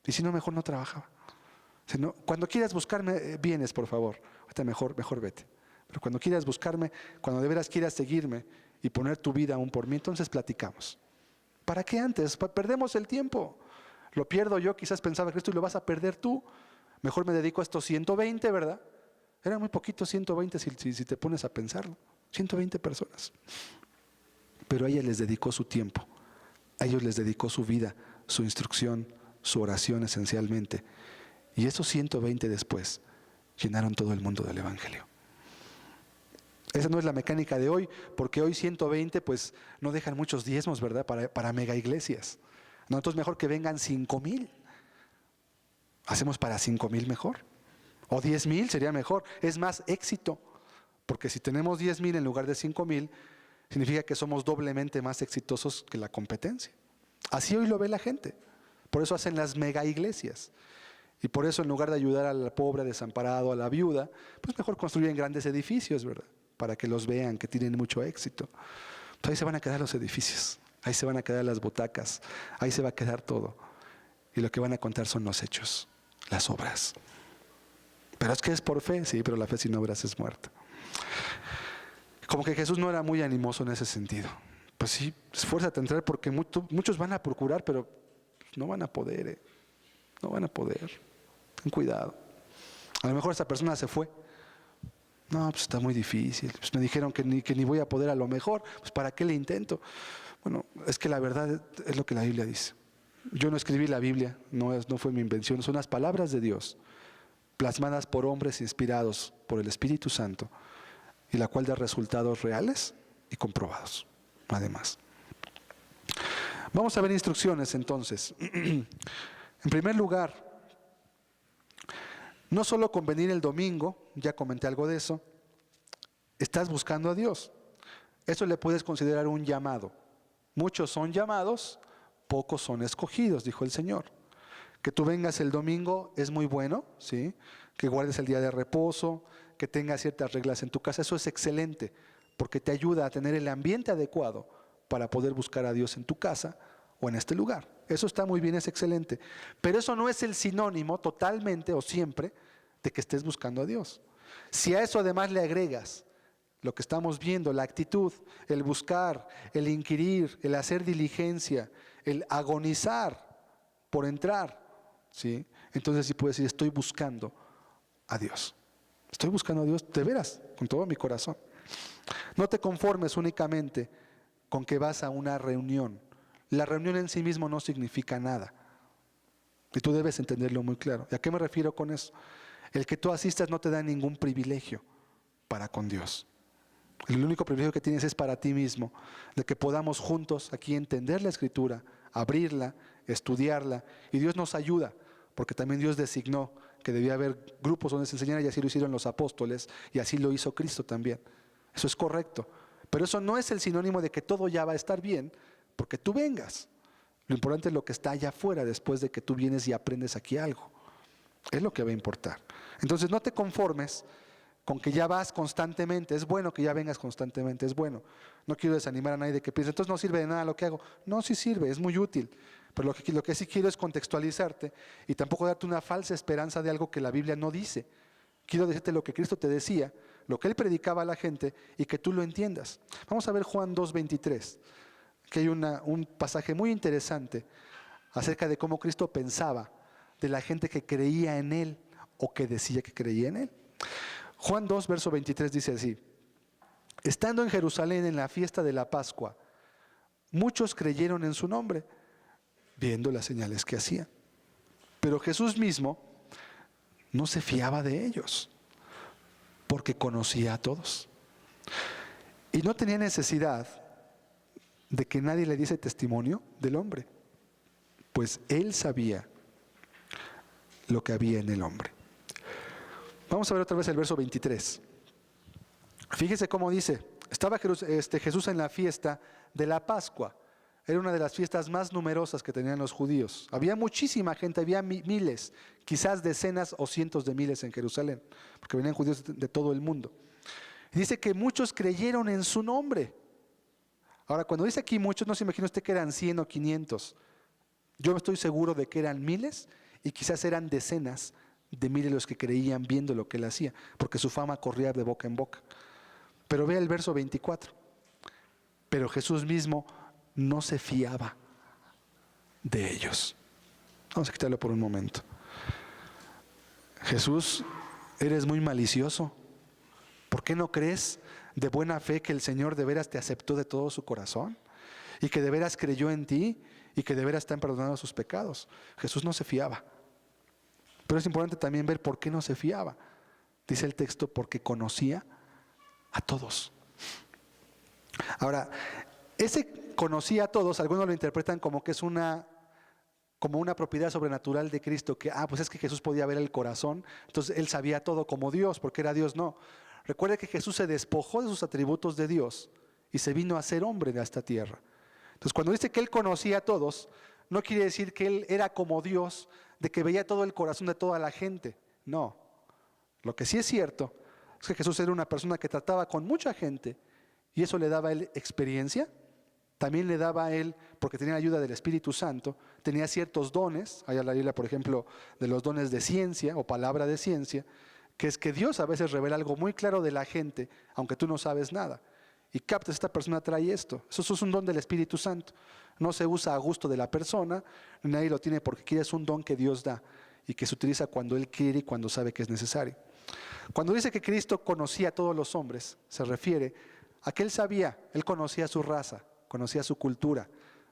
Y si no, mejor no trabajaba. Si no, cuando quieras buscarme, vienes, por favor. Ahorita mejor vete. Pero cuando quieras buscarme, cuando de veras quieras seguirme y poner tu vida aún por mí, entonces platicamos. ¿Para qué antes? Perdemos el tiempo. Lo pierdo yo, quizás pensaba que esto y lo vas a perder tú. Mejor me dedico a estos 120, ¿verdad? Eran muy poquitos 120 si te pones a pensarlo. 120 personas. Pero a ella les dedicó su tiempo. A ellos les dedicó su vida, su instrucción, su oración esencialmente. Y esos 120 después llenaron todo el mundo del Evangelio. Esa no es la mecánica de hoy, porque hoy 120 pues no dejan muchos diezmos, ¿verdad? Para mega iglesias. No, entonces mejor que vengan 5,000. Hacemos para 5,000 mejor. O 10,000 sería mejor. Es más éxito. Porque si tenemos 10,000 en lugar de 5,000, significa que somos doblemente más exitosos que la competencia. Así hoy lo ve la gente. Por eso hacen las mega iglesias. Y por eso en lugar de ayudar al pobre, desamparado, a la viuda, pues mejor construyen grandes edificios, ¿verdad? Para que los vean, que tienen mucho éxito. Entonces ahí se van a quedar los edificios. Ahí se van a quedar las butacas. Ahí se va a quedar todo. Y lo que van a contar son los hechos, las obras. Pero es que es por fe, sí, pero la fe sin obras es muerta. Como que Jesús no era muy animoso en ese sentido. Pues sí, esfuérzate a entrar porque muchos van a procurar, pero no van a poder, no van a poder. Ten cuidado. A lo mejor esa persona se fue. No, pues está muy difícil. Pues me dijeron que ni voy a poder a lo mejor. Pues ¿para qué le intento? Bueno, es que la verdad es lo que la Biblia dice. Yo no escribí la Biblia, no fue mi invención. Son las palabras de Dios, plasmadas por hombres inspirados por el Espíritu Santo, y la cual da resultados reales y comprobados, además. Vamos a ver instrucciones entonces. En primer lugar, no solo con venir el domingo, ya comenté algo de eso, estás buscando a Dios. Eso le puedes considerar un llamado. Muchos son llamados, pocos son escogidos, dijo el Señor. Que tú vengas el domingo es muy bueno, ¿sí? Que guardes el día de reposo, que tengas ciertas reglas en tu casa, eso es excelente, porque te ayuda a tener el ambiente adecuado para poder buscar a Dios en tu casa o en este lugar. Eso está muy bien, es excelente. Pero eso no es el sinónimo totalmente o siempre de que estés buscando a Dios. Si a eso además le agregas lo que estamos viendo, la actitud, el buscar, el inquirir, el hacer diligencia, el agonizar por entrar, ¿sí? Entonces sí puedes decir, estoy buscando a Dios. Estoy buscando a Dios de veras, con todo mi corazón. No te conformes únicamente con que vas a una reunión. La reunión en sí mismo no significa nada. Y tú debes entenderlo muy claro. ¿Y a qué me refiero con eso? El que tú asistas no te da ningún privilegio para con Dios. El único privilegio que tienes es para ti mismo, de que podamos juntos aquí entender la Escritura, abrirla, estudiarla, y Dios nos ayuda, porque también Dios designó que debía haber grupos donde se enseñara, y así lo hicieron los apóstoles, y así lo hizo Cristo también. Eso es correcto, pero eso no es el sinónimo de que todo ya va a estar bien, porque tú vengas. Lo importante es lo que está allá afuera después de que tú vienes y aprendes aquí algo. Es lo que va a importar. Entonces no te conformes con que ya vas constantemente. Es bueno que ya vengas constantemente, es bueno. No quiero desanimar a nadie de que piense, entonces no sirve de nada lo que hago. No, sí sirve, es muy útil. Pero lo que sí quiero es contextualizarte y tampoco darte una falsa esperanza de algo que la Biblia no dice. Quiero decirte lo que Cristo te decía, lo que Él predicaba a la gente y que tú lo entiendas. Vamos a ver Juan 2:23, que hay un pasaje muy interesante acerca de cómo Cristo pensaba de la gente que creía en Él o que decía que creía en Él. Juan 2, verso 23 dice así: estando en Jerusalén en la fiesta de la Pascua, muchos creyeron en su nombre, viendo las señales que hacía. Pero Jesús mismo no se fiaba de ellos, porque conocía a todos. Y no tenía necesidad de que nadie le diese testimonio del hombre, pues Él sabía lo que había en el hombre. Vamos a ver otra vez el verso 23. Fíjese cómo dice: estaba Jesús en la fiesta de la Pascua. era una de las fiestas más numerosas que tenían los judíos. Había muchísima gente, había miles, quizás decenas o cientos de miles en Jerusalén, porque venían judíos de todo el mundo. Y dice que muchos creyeron en su nombre. Ahora, cuando dice aquí muchos, no se imagina usted que eran 100 o 500. Yo estoy seguro de que eran miles y quizás eran decenas de miles los que creían viendo lo que él hacía, porque su fama corría de boca en boca. Pero vea el verso 24. Pero Jesús mismo no se fiaba de ellos. Vamos a quitarlo por un momento. Jesús, eres muy malicioso. ¿Por qué no crees de buena fe que el Señor de veras te aceptó de todo su corazón? Y que de veras creyó en ti y que de veras te han perdonado sus pecados. Jesús no se fiaba. Pero es importante también ver por qué no se fiaba. Dice el texto, porque conocía a todos. Ahora, ese conocía a todos, algunos lo interpretan como que es como una propiedad sobrenatural de Cristo, que, pues es que Jesús podía ver el corazón, entonces Él sabía todo como Dios, porque era Dios. No. Recuerde que Jesús se despojó de sus atributos de Dios y se vino a ser hombre de esta tierra. Entonces, cuando dice que Él conocía a todos, no quiere decir que Él era como Dios, de que veía todo el corazón de toda la gente. No. Lo que sí es cierto es que Jesús era una persona que trataba con mucha gente y eso le daba a Él experiencia. También le daba a Él, porque tenía ayuda del Espíritu Santo, tenía ciertos dones. Hay la Biblia, por ejemplo, de los dones de ciencia o palabra de ciencia, que es que Dios a veces revela algo muy claro de la gente, aunque tú no sabes nada. Y captas, esta persona trae esto. Eso es un don del Espíritu Santo. No se usa a gusto de la persona, nadie lo tiene porque quiere, es un don que Dios da y que se utiliza cuando Él quiere y cuando sabe que es necesario. Cuando dice que Cristo conocía a todos los hombres, se refiere a que Él sabía, Él conocía su raza, conocía su cultura,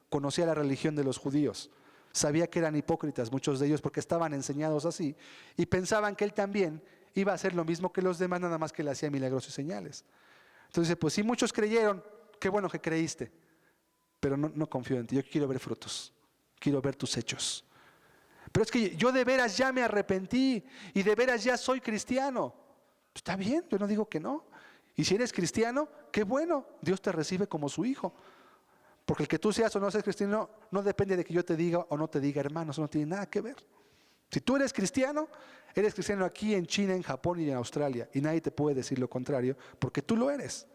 conocía la religión de los judíos, sabía que eran hipócritas muchos de ellos porque estaban enseñados así y pensaban que Él también iba a hacer lo mismo que los demás, nada más que le hacía milagros y señales. Entonces, pues si muchos creyeron, qué bueno que creíste, pero no confío en ti, yo quiero ver frutos, quiero ver tus hechos. Pero es que yo de veras ya me arrepentí y de veras ya soy cristiano. Está bien, yo no digo que no. Y si eres cristiano, qué bueno, Dios te recibe como su hijo. Porque el que tú seas o no seas cristiano no depende de que yo te diga o no te diga hermano, eso no tiene nada que ver. Si tú eres cristiano aquí en China, en Japón y en Australia, y nadie te puede decir lo contrario, porque tú lo eres.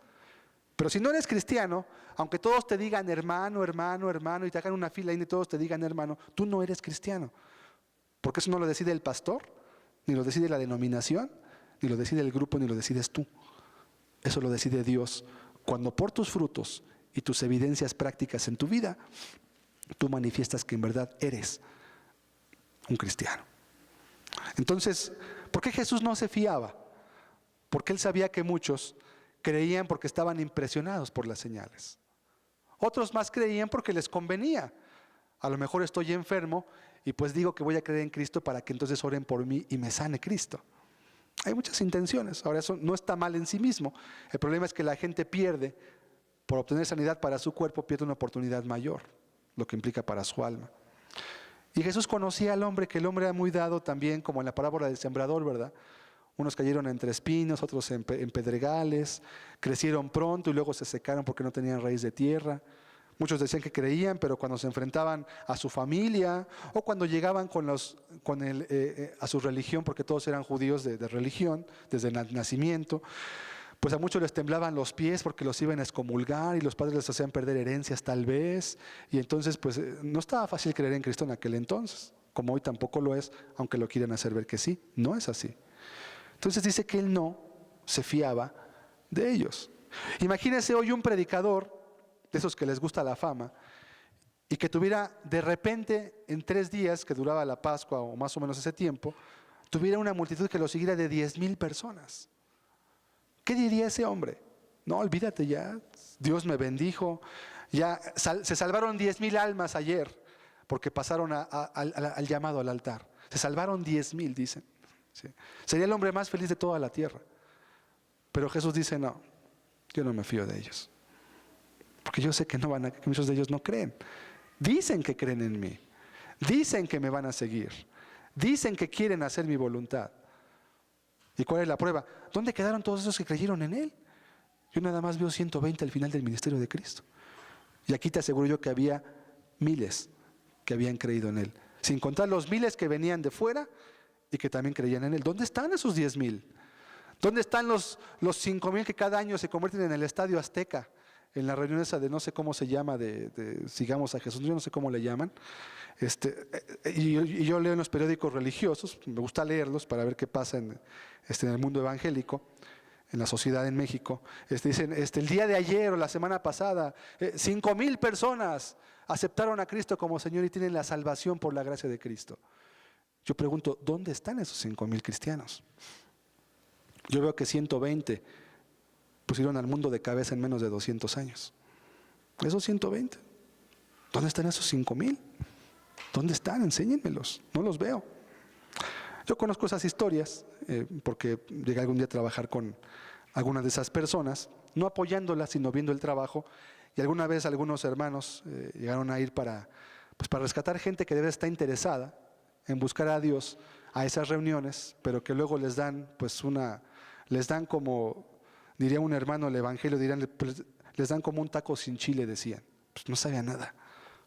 Pero si no eres cristiano, aunque todos te digan hermano, hermano, hermano, y te hagan una fila y todos te digan hermano, tú no eres cristiano. Porque eso no lo decide el pastor, ni lo decide la denominación, ni lo decide el grupo, ni lo decides tú. Eso lo decide Dios. Cuando por tus frutos y tus evidencias prácticas en tu vida, tú manifiestas que en verdad eres un cristiano. Entonces, ¿por qué Jesús no se fiaba? Porque Él sabía que muchos creían porque estaban impresionados por las señales. Otros más creían porque les convenía. A lo mejor estoy enfermo y pues digo que voy a creer en Cristo para que entonces oren por mí y me sane Cristo. Hay muchas intenciones. Ahora, eso no está mal en sí mismo. El problema es que la gente pierde, por obtener sanidad para su cuerpo, pierde una oportunidad mayor, lo que implica para su alma. Y Jesús conocía al hombre, que el hombre era muy dado también, como en la parábola del sembrador, ¿verdad? Unos cayeron entre espinos, otros en pedregales, crecieron pronto y luego se secaron porque no tenían raíz de tierra. Muchos decían que creían, pero cuando se enfrentaban a su familia o cuando llegaban a su religión, porque todos eran judíos de religión desde el nacimiento, pues a muchos les temblaban los pies porque los iban a excomulgar y los padres les hacían perder herencias tal vez. Y entonces pues no estaba fácil creer en Cristo en aquel entonces, como hoy tampoco lo es, aunque lo quieran hacer ver que sí, no es así. Entonces dice que Él no se fiaba de ellos. Imagínense hoy un predicador de esos que les gusta la fama, y que tuviera de repente en 3 días, que duraba la Pascua o más o menos ese tiempo, tuviera una multitud que lo siguiera de 10,000 personas. ¿Qué diría ese hombre? No, olvídate ya, Dios me bendijo, ya se salvaron 10,000 almas ayer, porque pasaron al llamado al altar. Se salvaron 10,000, dicen. ¿Sí? Sería el hombre más feliz de toda la tierra. Pero Jesús dice, no, yo no me fío de ellos. Porque yo sé que que muchos de ellos no creen. Dicen que creen en mí. Dicen que me van a seguir. Dicen que quieren hacer mi voluntad. ¿Y cuál es la prueba? ¿Dónde quedaron todos esos que creyeron en Él? Yo nada más veo 120 al final del ministerio de Cristo. Y aquí te aseguro yo que había miles que habían creído en Él, sin contar los miles que venían de fuera y que también creían en Él. ¿Dónde están esos 10,000? ¿Dónde están los 5,000 que cada año se convierten en el Estadio Azteca? En la reunión esa de no sé cómo se llama, de Sigamos a Jesús, yo no sé cómo le llaman. Y yo leo en los periódicos religiosos, me gusta leerlos para ver qué pasa en el mundo evangélico, en la sociedad en México. Dicen, el día de ayer o la semana pasada, 5,000 personas aceptaron a Cristo como Señor y tienen la salvación por la gracia de Cristo. Yo pregunto, ¿dónde están esos 5,000 cristianos? Yo veo que 120 pusieron al mundo de cabeza en menos de 200 años. Esos 120. ¿Dónde están esos 5,000? ¿Dónde están? Enséñenmelos. No los veo. Yo conozco esas historias porque llegué algún día a trabajar con algunas de esas personas, no apoyándolas, sino viendo el trabajo. Y alguna vez algunos hermanos llegaron a ir para rescatar gente que debe estar interesada en buscar a Dios a esas reuniones, pero que luego les dan como, diría un hermano el evangelio, les dan como un taco sin chile, decían. Pues no sabía nada.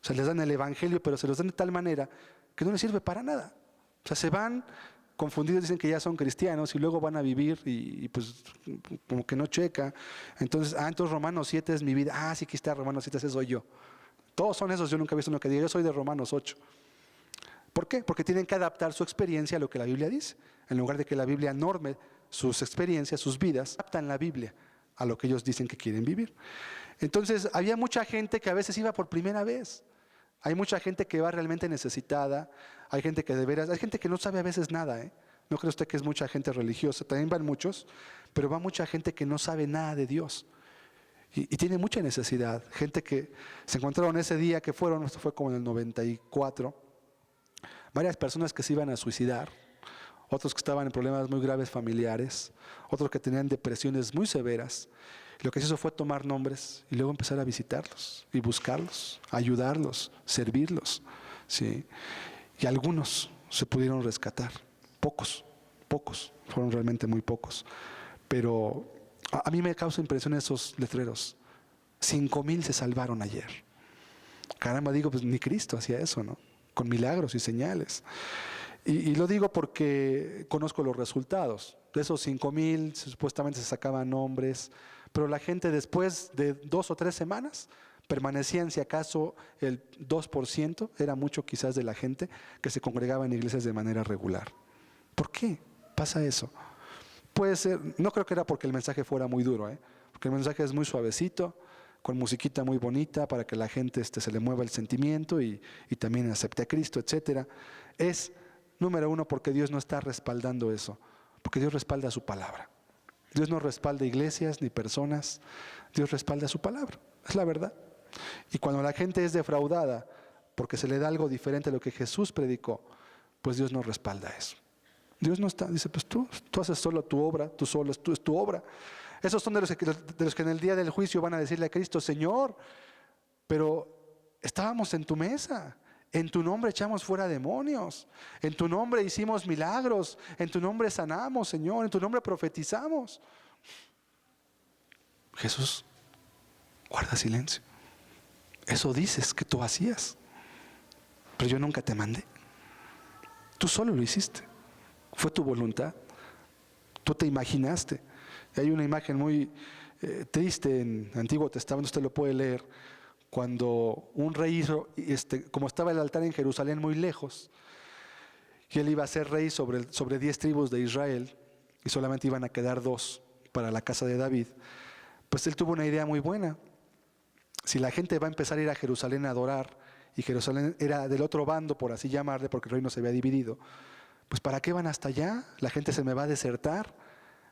O sea, les dan el evangelio, pero se los dan de tal manera que no les sirve para nada. O sea, se van confundidos, dicen que ya son cristianos y luego van a vivir y pues como que no checa. Entonces Romanos 7 es mi vida. Sí, aquí está Romanos 7, ese soy yo. Todos son esos, yo nunca he visto uno que diga, yo soy de Romanos 8. ¿Por qué? Porque tienen que adaptar su experiencia a lo que la Biblia dice. En lugar de que la Biblia norme sus experiencias, sus vidas, adaptan la Biblia a lo que ellos dicen que quieren vivir. Entonces había mucha gente que a veces iba por primera vez. Hay mucha gente que va realmente necesitada, hay gente que hay gente que no sabe a veces nada, ¿eh? No cree usted que es mucha gente religiosa, también van muchos, pero va mucha gente que no sabe nada de Dios y tiene mucha necesidad. Gente que se encontraron ese día que fueron, esto fue como en el 94, varias personas que se iban a suicidar, otros que estaban en problemas muy graves familiares, otros que tenían depresiones muy severas. Lo que se hizo fue tomar nombres y luego empezar a visitarlos y buscarlos, ayudarlos, servirlos, ¿sí? Y algunos se pudieron rescatar, pocos, fueron realmente muy pocos. Pero a mí me causa impresión esos letreros. 5,000 se salvaron ayer. Caramba, digo, pues ni Cristo hacía eso, ¿no? Con milagros y señales. Y lo digo porque conozco los resultados. De esos 5,000 supuestamente se sacaban nombres, pero la gente después de 2 o 3 semanas permanecían, si acaso el 2%, era mucho quizás de la gente que se congregaba en iglesias de manera regular. ¿Por qué pasa eso? Puede ser, no creo que era porque el mensaje fuera muy duro, porque el mensaje es muy suavecito, con musiquita muy bonita para que la gente se le mueva el sentimiento y también acepte a Cristo, etcétera. Es, número uno, porque Dios no está respaldando eso, porque Dios respalda su palabra. Dios no respalda iglesias ni personas, Dios respalda su palabra, es la verdad. Y cuando la gente es defraudada porque se le da algo diferente a lo que Jesús predicó, pues Dios no respalda eso. Dios no está, dice, pues tú haces solo tu obra, tú solo es tu obra. Esos son de los que en el día del juicio van a decirle a Cristo, Señor, pero estábamos en tu mesa, en tu nombre echamos fuera demonios, en tu nombre hicimos milagros, en tu nombre sanamos, Señor, en tu nombre profetizamos. Jesús guarda silencio. Eso dices que tú hacías, pero yo nunca te mandé. Tú solo lo hiciste, fue tu voluntad, tú te imaginaste. Hay una imagen muy triste en el Antiguo Testamento, usted lo puede leer, cuando un rey hizo, como estaba el altar en Jerusalén muy lejos, y él iba a ser rey sobre 10 tribus de Israel, y solamente iban a quedar 2 para la casa de David, pues él tuvo una idea muy buena. Si la gente va a empezar a ir a Jerusalén a adorar, y Jerusalén era del otro bando, por así llamarle, porque el reino se había dividido, pues ¿para qué van hasta allá? La gente se me va a desertar,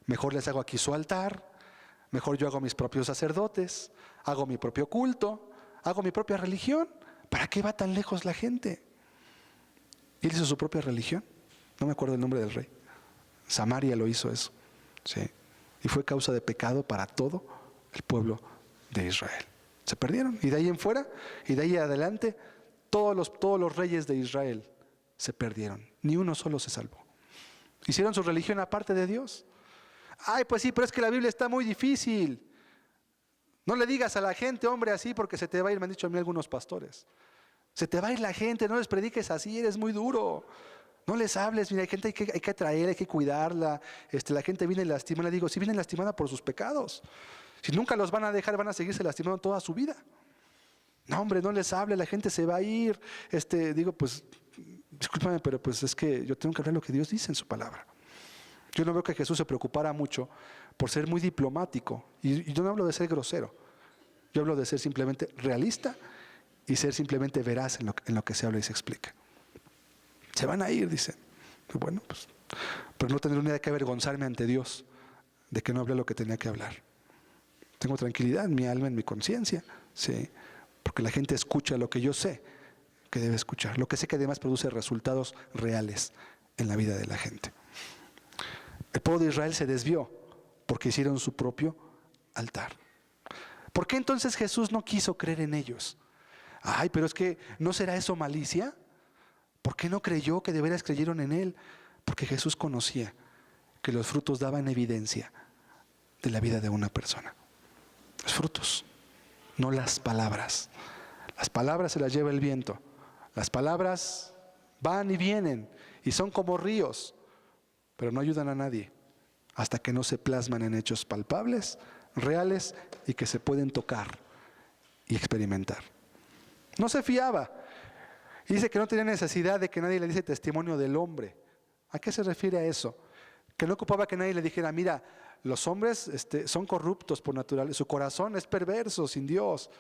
mejor les hago aquí su altar, mejor yo hago mis propios sacerdotes, hago mi propio culto, hago mi propia religión. ¿Para qué va tan lejos la gente? Y él hizo su propia religión, no me acuerdo el nombre del rey. Samaria lo hizo eso, ¿sí? Y fue causa de pecado para todo el pueblo de Israel. Se perdieron, y de ahí en fuera, y de ahí adelante, todos los reyes de Israel se perdieron, ni uno solo se salvó. Hicieron su religión aparte de Dios. Ay, pues sí, pero es que la Biblia está muy difícil. No le digas a la gente, hombre, así, porque se te va a ir, me han dicho a mí algunos pastores. Se te va a ir la gente, no les prediques así, eres muy duro. No les hables, mira, hay gente hay que atraer, hay que cuidarla. La gente viene lastimada, le digo, si viene lastimada por sus pecados. Si nunca los van a dejar, van a seguirse lastimando toda su vida. No, hombre, no les hable, la gente se va a ir. Digo, pues, discúlpame, pero pues es que yo tengo que hablar lo que Dios dice en su palabra. Yo no veo que Jesús se preocupara mucho por ser muy diplomático. Y yo no hablo de ser grosero. Yo hablo de ser simplemente realista y ser simplemente veraz en lo que se habla y se explica. Se van a ir, dicen. Bueno, pues, pero no tendré nada que avergonzarme ante Dios de que no hablé lo que tenía que hablar. Tengo tranquilidad en mi alma, en mi conciencia, sí, porque la gente escucha lo que yo sé que debe escuchar, lo que sé que además produce resultados reales en la vida de la gente. El pueblo de Israel se desvió porque hicieron su propio altar. ¿Por qué entonces Jesús no quiso creer en ellos? Ay, pero es que ¿no será eso malicia? ¿Por qué no creyó que de veras creyeron en Él? Porque Jesús conocía que los frutos daban evidencia de la vida de una persona. Los frutos, no las palabras. Las palabras se las lleva el viento. Las palabras van y vienen y son como ríos, pero no ayudan a nadie hasta que no se plasman en hechos palpables, reales y que se pueden tocar y experimentar. No se fiaba. Dice que no tenía necesidad de que nadie le diese testimonio del hombre. ¿A qué se refiere a eso? Que no ocupaba que nadie le dijera, mira, los hombres son corruptos por naturaleza, su corazón es perverso, sin Dios.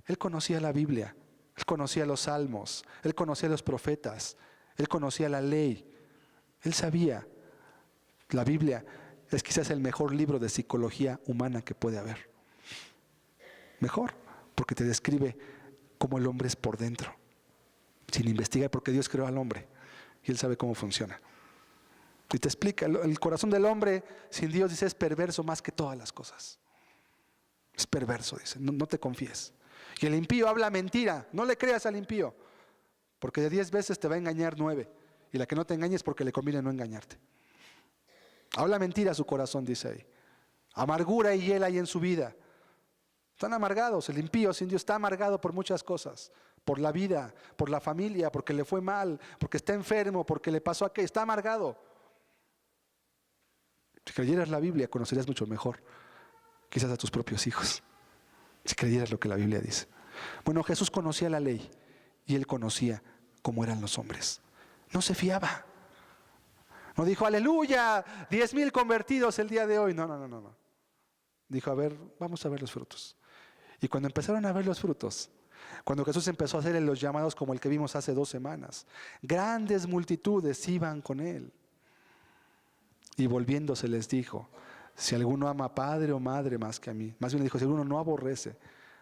Él conocía la Biblia, él conocía los salmos, él conocía los profetas, él conocía la ley. Él sabía, la Biblia es quizás el mejor libro de psicología humana que puede haber. Mejor, porque te describe cómo el hombre es por dentro, sin investigar, porque Dios creó al hombre y Él sabe cómo funciona. Y te explica, el corazón del hombre sin Dios, dice, es perverso más que todas las cosas. Es perverso, dice, no te confíes. Y el impío habla mentira, no le creas al impío, porque de 10 veces te va a engañar 9, y la que no te engañes porque le conviene no engañarte. Habla mentira su corazón, dice ahí. Amargura y hiel hay en su vida. Están amargados, el impío sin Dios está amargado por muchas cosas, por la vida, por la familia, porque le fue mal, porque está enfermo, porque le pasó aquello, está amargado. Si creyeras la Biblia, conocerías mucho mejor, quizás a tus propios hijos, si creyeras lo que la Biblia dice. Bueno, Jesús conocía la ley y Él conocía cómo eran los hombres. No se fiaba. No dijo, aleluya, 10,000 convertidos el día de hoy. No. Dijo, a ver, vamos a ver los frutos. Y cuando empezaron a ver los frutos, cuando Jesús empezó a hacer los llamados como el que vimos hace 2 semanas, grandes multitudes iban con Él. Y volviéndose les dijo, si alguno ama a padre o madre más que a mí, más bien le dijo, si alguno no aborrece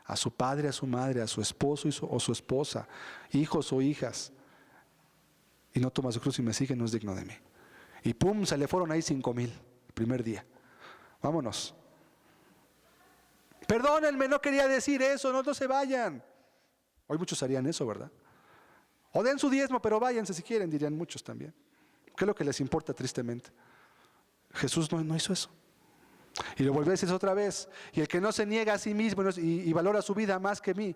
a su padre, a su madre, a su esposo o su esposa, hijos o hijas, y no toma su cruz y me sigue, no es digno de mí. Y pum, se le fueron ahí 5,000 el primer día. Vámonos. Perdónenme, no quería decir eso, no se vayan. Hoy muchos harían eso, ¿verdad? O den su diezmo, pero váyanse si quieren, dirían muchos también. ¿Qué es lo que les importa tristemente? Jesús no hizo eso. Y lo volvió a decir otra vez. Y el que no se niega a sí mismo y valora su vida más que mí,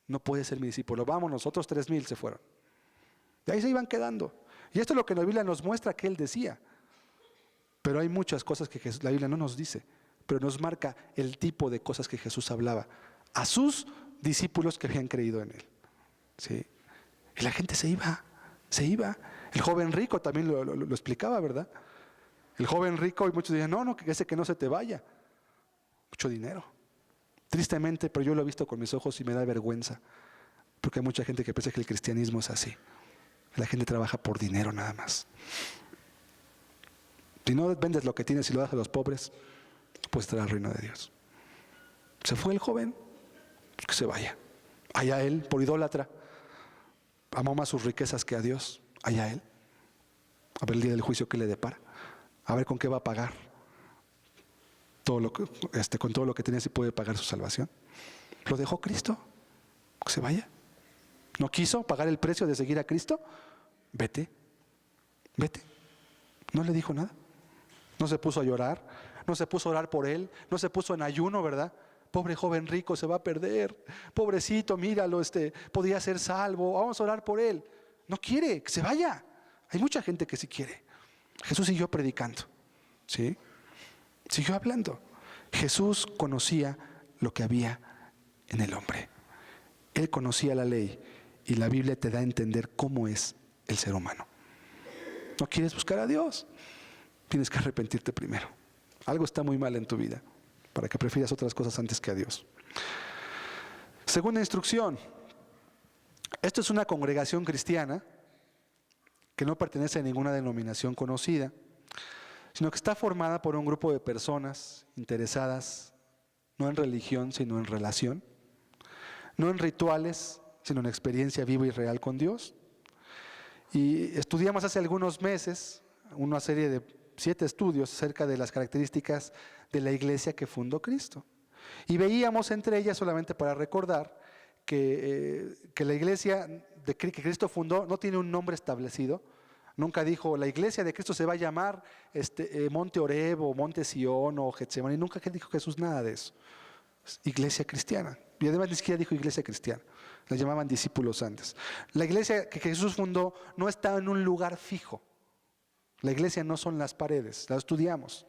no puede ser mi discípulo. Vámonos, otros 3,000 se fueron. Y ahí se iban quedando. Y esto es lo que la Biblia nos muestra que Él decía. Pero hay muchas cosas que la Biblia no nos dice, pero nos marca el tipo de cosas que Jesús hablaba a sus discípulos que habían creído en Él. ¿Sí? Y la gente se iba. El joven rico también lo explicaba, ¿verdad? El joven rico, y muchos decían, no, que ese que no se te vaya. Mucho dinero. Tristemente, pero yo lo he visto con mis ojos y me da vergüenza. Porque hay mucha gente que piensa que el cristianismo es así. La gente trabaja por dinero nada más. Si no vendes lo que tienes y lo das a los pobres, puedes estar al reino de Dios. Se fue el joven, pues que se vaya. Allá él, por idólatra, amó más sus riquezas que a Dios. Allá él. A ver el día del juicio que le depara. A ver con qué va a pagar. Con todo lo que tenía, si puede pagar su salvación. Lo dejó Cristo. Que se vaya. ¿No quiso pagar el precio de seguir a Cristo? Vete. No le dijo nada. No se puso a llorar. No se puso a orar por él. No se puso en ayuno, ¿verdad? Pobre joven rico se va a perder. Pobrecito, míralo, podría ser salvo. Vamos a orar por él. No quiere, que se vaya. Hay mucha gente que sí quiere. Jesús siguió predicando, ¿sí? Siguió hablando. Jesús conocía lo que había en el hombre. Él conocía la ley y la Biblia te da a entender cómo es el ser humano. ¿No quieres buscar a Dios? Tienes que arrepentirte primero. Algo está muy mal en tu vida para que prefieras otras cosas antes que a Dios. Segunda instrucción. Esto es una congregación cristiana que no pertenece a ninguna denominación conocida, sino que está formada por un grupo de personas interesadas no en religión, sino en relación, no en rituales, sino en experiencia viva y real con Dios. Y estudiamos hace algunos meses una serie de 7 estudios acerca de las características de la iglesia que fundó Cristo. Y veíamos entre ellas, solamente para recordar, que la iglesia que Cristo fundó no tiene un nombre establecido. Nunca dijo, la iglesia de Cristo se va a llamar Monte Oreb o Monte Sión o Getsemaní. Nunca dijo Jesús nada de eso. Es iglesia cristiana. Y además ni siquiera dijo iglesia cristiana. La llamaban discípulos antes. La iglesia que Jesús fundó no está en un lugar fijo. La iglesia no son las paredes, la estudiamos.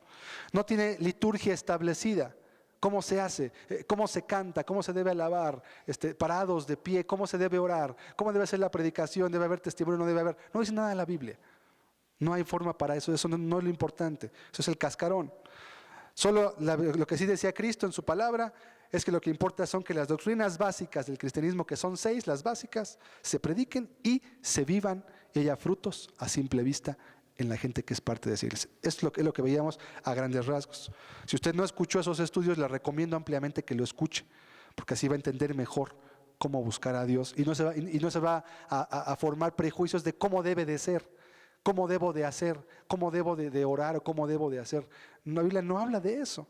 No tiene liturgia establecida. ¿Cómo se hace? ¿Cómo se canta? ¿Cómo se debe alabar? Parados, de pie, ¿cómo se debe orar? ¿Cómo debe ser la predicación? ¿Debe haber testimonio? ¿No debe haber? No dice nada en la Biblia. No hay forma para eso, eso no es lo importante. Eso es el cascarón. Solo lo que sí decía Cristo en su palabra es que lo que importa son que las doctrinas básicas del cristianismo, que son 6, las básicas, se prediquen y se vivan y haya frutos a simple vista en la gente que es parte de esa iglesia. Es lo que veíamos a grandes rasgos. Si usted no escuchó esos estudios, le recomiendo ampliamente que lo escuche, porque así va a entender mejor cómo buscar a Dios y no se va a formar prejuicios de cómo debe de ser, cómo debo de hacer, cómo debo de orar o cómo debo de hacer. La Biblia no habla de eso.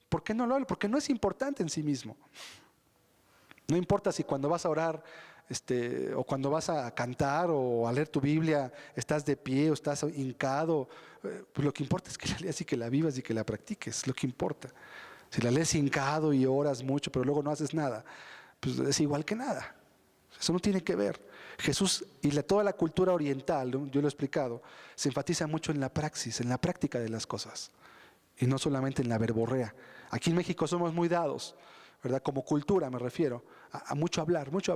¿Por qué no lo habla? Porque no es importante en sí mismo. No importa si cuando vas a orar o cuando vas a cantar o a leer tu Biblia estás de pie o estás hincado. Pues lo que importa es que la leas y que la vivas y que la practiques. Lo que importa. Si la lees hincado y oras mucho pero luego no haces nada, pues es igual que nada. Eso no tiene que ver. Jesús y toda la cultura oriental, yo lo he explicado, se enfatiza mucho en la praxis, en la práctica de las cosas y no solamente en la verborrea. Aquí en México somos muy dados, ¿verdad? Como cultura me refiero, a mucho hablar, mucho.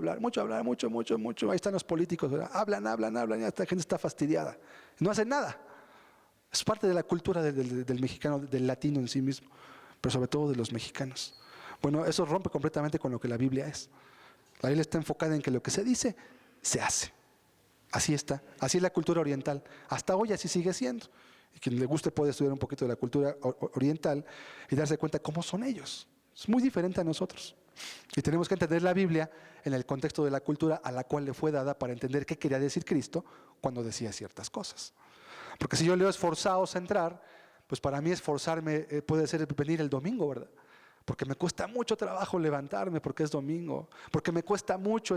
Ahí están los políticos, ¿verdad? Hablan, y esta gente está fastidiada. No hacen nada. Es parte de la cultura del mexicano, del latino en sí mismo, pero sobre todo de los mexicanos. Bueno, eso rompe completamente con lo que la Biblia es. La Biblia está enfocada en que lo que se dice, se hace. Así está, así es la cultura oriental. Hasta hoy así sigue siendo. Y quien le guste puede estudiar un poquito de la cultura oriental y darse cuenta cómo son ellos. Es muy diferente a nosotros. Y tenemos que entender la Biblia en el contexto de la cultura a la cual le fue dada para entender qué quería decir Cristo cuando decía ciertas cosas. Porque si yo leo esforzados a entrar, pues para mí esforzarme puede ser venir el domingo, ¿verdad? Porque me cuesta mucho trabajo levantarme porque es domingo, porque me cuesta mucho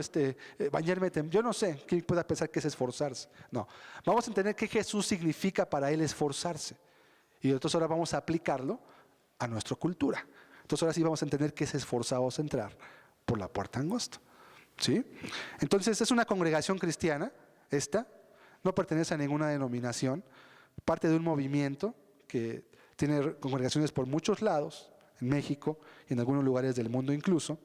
bañarme. Yo no sé quién pueda pensar que es esforzarse. No, vamos a entender qué Jesús significa para él esforzarse. Y entonces ahora vamos a aplicarlo a nuestra cultura. Entonces ahora sí vamos a entender qué es esforzados a entrar por la puerta angosta. ¿Sí? Entonces es una congregación cristiana, no pertenece a ninguna denominación, parte de un movimiento que tiene congregaciones por muchos lados, en México y en algunos lugares del mundo incluso,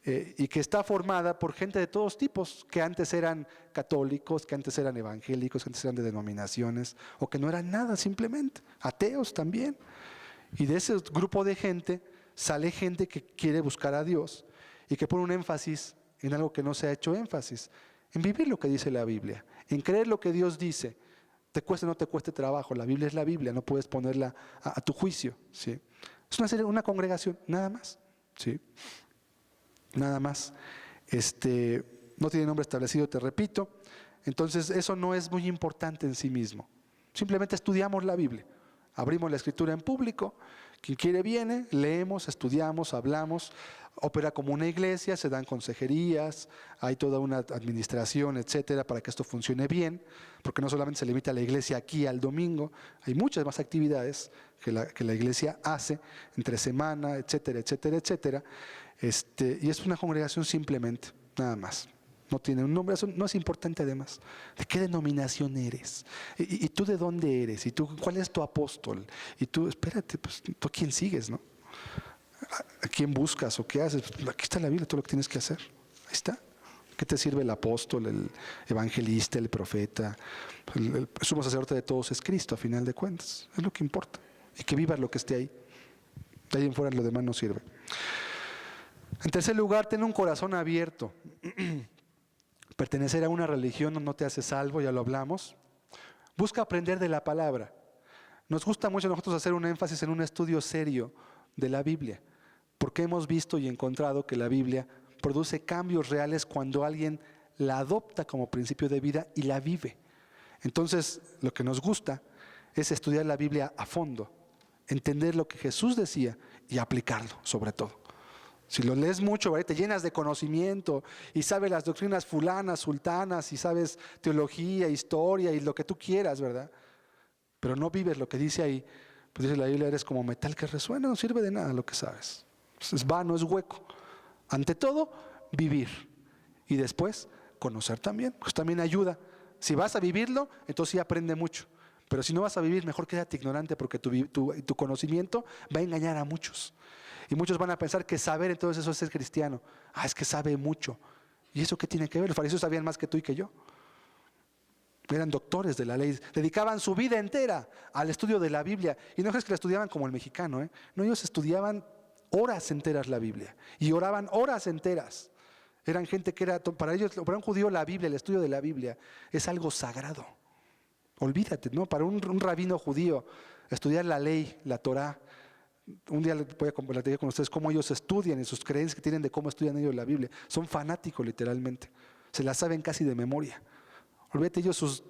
y que está formada por gente de todos tipos, que antes eran católicos, que antes eran evangélicos, que antes eran de denominaciones, o que no eran nada simplemente, ateos también. Y de ese grupo de gente sale gente que quiere buscar a Dios y que pone un énfasis en algo que no se ha hecho énfasis, en vivir lo que dice la Biblia, en creer lo que Dios dice. Te cueste o no te cueste trabajo, la Biblia es la Biblia, no puedes ponerla a tu juicio, ¿sí? Es una congregación, nada más, ¿sí? Nada más. No tiene nombre establecido, te repito. Entonces eso no es muy importante en sí mismo. Simplemente estudiamos la Biblia, abrimos la Escritura en público. Quien quiere viene, leemos, estudiamos, hablamos, opera como una iglesia, se dan consejerías, hay toda una administración, etcétera, para que esto funcione bien, porque no solamente se limita a la iglesia aquí al domingo, hay muchas más actividades que la iglesia hace entre semana, etcétera, etcétera, etcétera. Y es una congregación simplemente, nada más. No tiene un nombre, eso no es importante además. ¿De qué denominación eres? ¿Y tú de dónde eres? ¿Y tú cuál es tu apóstol? Y tú, espérate, pues tú a quién sigues, ¿no? ¿A quién buscas o qué haces? Pues, aquí está la Biblia, todo lo que tienes que hacer. Ahí está. ¿Qué te sirve el apóstol, el evangelista, el profeta? El sumo sacerdote de todos es Cristo, a final de cuentas. Es lo que importa. Y que vivas lo que esté ahí. De ahí en fuera lo demás no sirve. En tercer lugar, ten un corazón abierto. Pertenecer a una religión no te hace salvo, ya lo hablamos. Busca aprender de la palabra. Nos gusta mucho a nosotros hacer un énfasis en un estudio serio de la Biblia, porque hemos visto y encontrado que la Biblia produce cambios reales cuando alguien la adopta como principio de vida y la vive. Entonces, lo que nos gusta es estudiar la Biblia a fondo, entender lo que Jesús decía y aplicarlo sobre todo. Si lo lees mucho, ¿verdad? Te llenas de conocimiento y sabes las doctrinas fulanas, sultanas, y sabes teología, historia y lo que tú quieras, ¿verdad? Pero no vives lo que dice ahí, pues dice la Biblia, eres como metal que resuena, no sirve de nada lo que sabes. Es vano, es hueco. Ante todo, vivir. Y después, conocer también, pues también ayuda. Si vas a vivirlo, entonces sí aprende mucho. Pero si no vas a vivir, mejor quédate ignorante, porque tu conocimiento va a engañar a muchos. Y muchos van a pensar que saber, entonces eso es ser cristiano. Es que sabe mucho. ¿Y eso qué tiene que ver? Los fariseos sabían más que tú y que yo. Eran doctores de la ley, dedicaban su vida entera al estudio de la Biblia. Y no es que la estudiaban como el mexicano, No, ellos estudiaban horas enteras la Biblia y oraban horas enteras. Eran gente que para ellos, para un judío, la Biblia, el estudio de la Biblia es algo sagrado. Olvídate, ¿no? Para un rabino judío, estudiar la ley, la Torá. Un día voy a compartir con ustedes cómo ellos estudian y sus creencias que tienen de cómo estudian ellos la Biblia. Son fanáticos literalmente. Se la saben casi de memoria. Olvídate ellos sus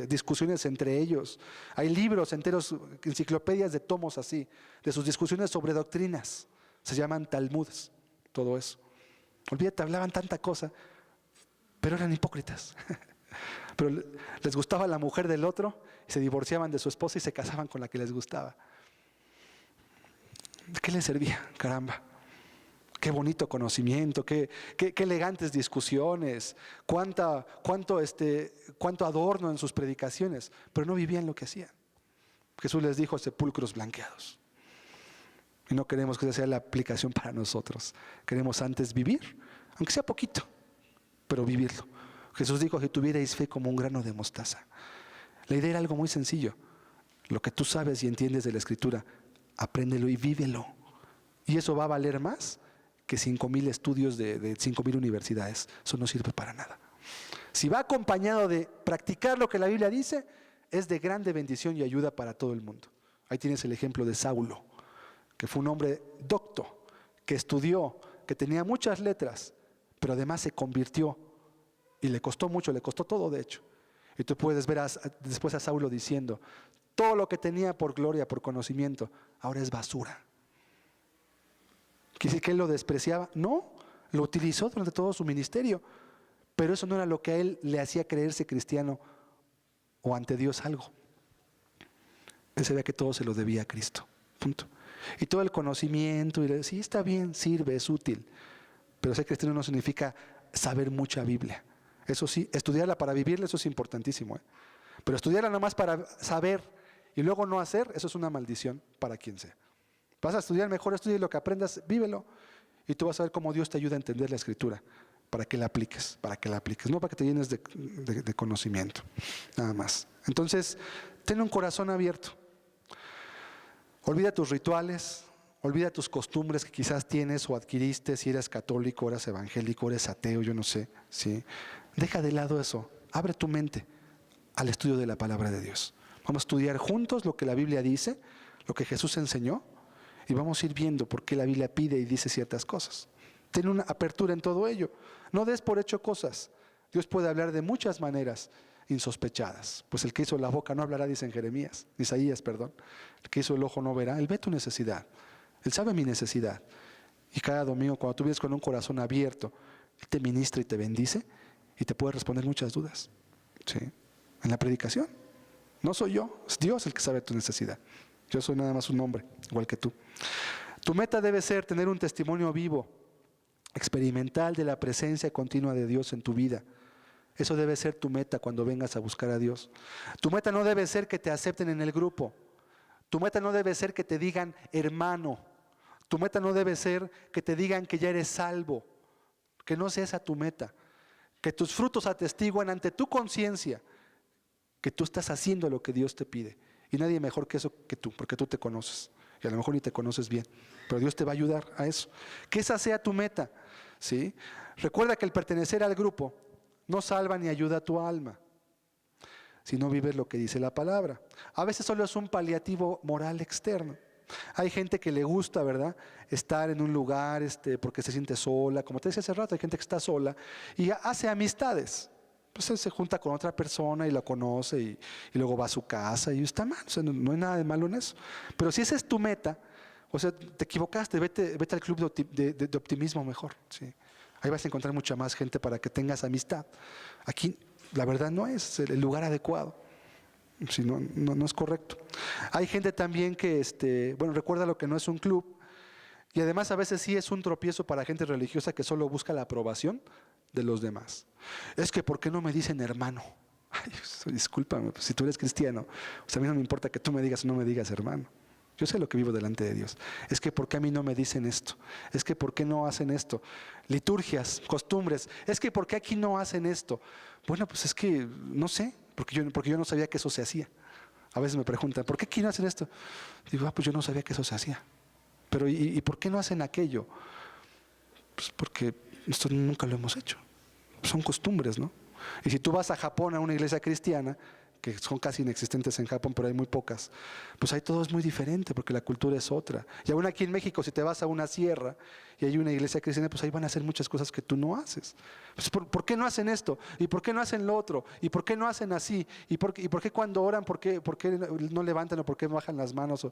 discusiones entre ellos. Hay libros enteros, enciclopedias de tomos así, de sus discusiones sobre doctrinas. Se llaman Talmuds, todo eso. Olvídate, hablaban tanta cosa, pero eran hipócritas. Pero les gustaba la mujer del otro, y se divorciaban de su esposa y se casaban con la que les gustaba. ¿De qué les servía? Caramba. Qué bonito conocimiento, qué elegantes discusiones, cuánto adorno en sus predicaciones, pero no vivían lo que hacían. Jesús les dijo sepulcros blanqueados. Y no queremos que esa sea la aplicación para nosotros. Queremos antes vivir, aunque sea poquito, pero vivirlo. Jesús dijo que tuvierais fe como un grano de mostaza. La idea era algo muy sencillo. Lo que tú sabes y entiendes de la Escritura, apréndelo y vívelo. Y eso va a valer más que 5,000 estudios de 5,000 universidades. Eso no sirve para nada. Si va acompañado de practicar lo que la Biblia dice, es de grande bendición y ayuda para todo el mundo. Ahí tienes el ejemplo de Saulo, que fue un hombre docto, que estudió, que tenía muchas letras, pero además se convirtió. Y le costó mucho, le costó todo de hecho. Y tú puedes ver después a Saulo diciendo, todo lo que tenía por gloria, por conocimiento, ahora es basura. ¿Quiere decir que él lo despreciaba? No, lo utilizó durante todo su ministerio, pero eso no era lo que a él le hacía creerse cristiano o ante Dios algo. Él sabía que todo se lo debía a Cristo, punto. Y todo el conocimiento, sí, está bien, sirve, es útil, pero ser cristiano no significa saber mucha Biblia. Eso sí, estudiarla para vivirla, eso es importantísimo, Pero estudiarla nada más para saber y luego no hacer, eso es una maldición para quien sea. Vas a estudiar mejor, estudia lo que aprendas, vívelo. Y tú vas a ver cómo Dios te ayuda a entender la Escritura, para que la apliques, no para que te llenes de conocimiento, nada más. Entonces, ten un corazón abierto. Olvida tus rituales, olvida tus costumbres que quizás tienes o adquiriste, si eres católico, eres evangélico, eres ateo, yo no sé, ¿sí? Deja de lado eso, abre tu mente al estudio de la palabra de Dios. Vamos a estudiar juntos lo que la Biblia dice, lo que Jesús enseñó, y vamos a ir viendo por qué la Biblia pide y dice ciertas cosas. Ten una apertura en todo ello. No des por hecho cosas. Dios puede hablar de muchas maneras insospechadas. Pues el que hizo la boca no hablará, dice en Isaías, perdón. El que hizo el ojo no verá. Él ve tu necesidad. Él sabe mi necesidad. Y cada domingo, cuando tú vienes con un corazón abierto, Él te ministra y te bendice y te puede responder muchas dudas. ¿Sí? En la predicación. No soy yo, es Dios el que sabe tu necesidad. Yo soy nada más un hombre, igual que tú. Tu meta debe ser tener un testimonio vivo, experimental de la presencia continua de Dios en tu vida. Eso debe ser tu meta cuando vengas a buscar a Dios. Tu meta no debe ser que te acepten en el grupo. Tu meta no debe ser que te digan hermano. Tu meta no debe ser que te digan que ya eres salvo. Que no sea esa tu meta. Que tus frutos atestiguen ante tu conciencia que tú estás haciendo lo que Dios te pide. Y nadie mejor que eso que tú, porque tú te conoces. Y a lo mejor ni te conoces bien, pero Dios te va a ayudar a eso. Que esa sea tu meta, ¿sí? Recuerda que el pertenecer al grupo no salva ni ayuda a tu alma, si no vives lo que dice la palabra. A veces solo es un paliativo moral externo. Hay gente que le gusta, ¿verdad?, estar en un lugar porque se siente sola. Como te decía hace rato, hay gente que está sola y hace amistades. Pues él se junta con otra persona y la conoce y luego va a su casa y está mal. O sea, no hay nada de malo en eso. Pero si esa es tu meta, o sea, te equivocaste, vete al club de optimismo mejor. ¿Sí? Ahí vas a encontrar mucha más gente para que tengas amistad. Aquí la verdad no es el lugar adecuado. Sí, no es correcto. Hay gente también que, recuerda lo que no es un club. Y además a veces sí es un tropiezo para gente religiosa que solo busca la aprobación de los demás. Es que ¿por qué no me dicen hermano? Ay, discúlpame, pues, si tú eres cristiano, pues a mí no me importa que tú me digas o no me digas hermano. Yo sé lo que vivo delante de Dios. Es que ¿por qué a mí no me dicen esto? Es que ¿por qué no hacen esto? Liturgias, costumbres. Es que ¿por qué aquí no hacen esto? Bueno, pues es que no sé, porque yo no sabía que eso se hacía. A veces me preguntan, ¿por qué aquí no hacen esto? Digo, pues yo no sabía que eso se hacía. Pero ¿y por qué no hacen aquello? Pues porque esto nunca lo hemos hecho. Son costumbres, ¿no? Y si tú vas a Japón a una iglesia cristiana, que son casi inexistentes en Japón, pero hay muy pocas, pues ahí todo es muy diferente porque la cultura es otra. Y aún aquí en México, si te vas a una sierra y hay una iglesia cristiana, pues ahí van a hacer muchas cosas que tú no haces. Pues ¿por qué no hacen esto? ¿Y por qué no hacen lo otro? ¿Y por qué no hacen así? ¿Y por qué cuando oran, por qué no levantan o por qué bajan las manos?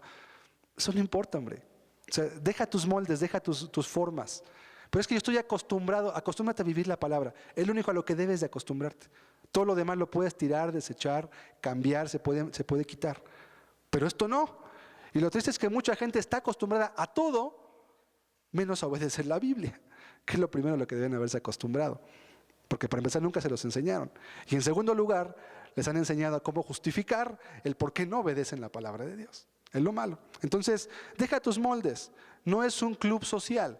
Eso no importa, hombre. O sea, deja tus moldes, deja tus formas. Pero es que yo estoy acostúmbrate a vivir la palabra. Es lo único a lo que debes de acostumbrarte. Todo lo demás lo puedes tirar, desechar, cambiar, se puede quitar. Pero esto no. Y lo triste es que mucha gente está acostumbrada a todo, menos a obedecer la Biblia, que es lo primero a lo que deben haberse acostumbrado. Porque para empezar nunca se los enseñaron. Y en segundo lugar, les han enseñado a cómo justificar el por qué no obedecen la palabra de Dios. Es lo malo. Entonces, deja tus moldes. No es un club social.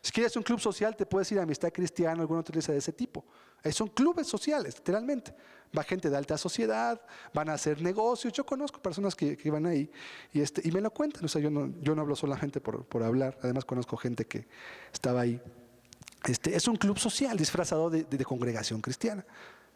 Si quieres un club social, te puedes ir a Amistad Cristiana o alguna otra iglesia de ese tipo. Son clubes sociales, literalmente. Va gente de alta sociedad, van a hacer negocios. Yo conozco personas que van ahí y me lo cuentan. O sea, yo no hablo solamente por hablar. Además, conozco gente que estaba ahí. Es un club social disfrazado de congregación cristiana.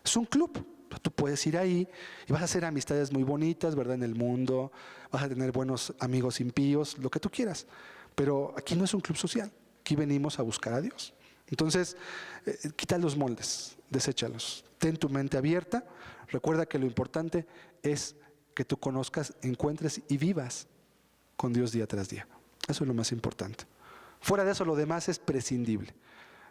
Es un club. Tú puedes ir ahí y vas a hacer amistades muy bonitas, ¿verdad? En el mundo. Vas a tener buenos amigos impíos, lo que tú quieras. Pero aquí no es un club social. Aquí venimos a buscar a Dios. Entonces, quita los moldes, deséchalos. Ten tu mente abierta. Recuerda que lo importante es que tú conozcas, encuentres y vivas con Dios día tras día. Eso es lo más importante. Fuera de eso, lo demás es prescindible.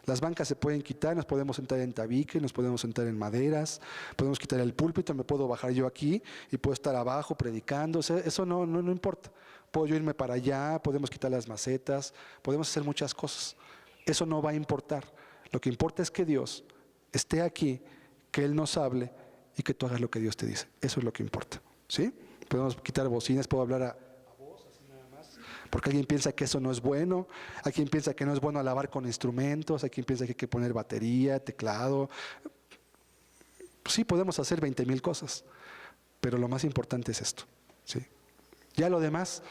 Las bancas se pueden quitar, nos podemos sentar en tabique, nos podemos sentar en maderas, podemos quitar el púlpito, me puedo bajar yo aquí y puedo estar abajo predicando. O sea, eso no importa. Puedo yo irme para allá, podemos quitar las macetas, podemos hacer muchas cosas. Eso no va a importar. Lo que importa es que Dios esté aquí, que Él nos hable y que tú hagas lo que Dios te dice. Eso es lo que importa. ¿Sí? Podemos quitar bocinas, puedo hablar a voz, así nada más. Porque alguien piensa que eso no es bueno, hay quien piensa que no es bueno alabar con instrumentos, hay quien piensa que hay que poner batería, teclado. Sí, podemos hacer 20,000 cosas, pero lo más importante es esto. ¿Sí? Ya lo demás,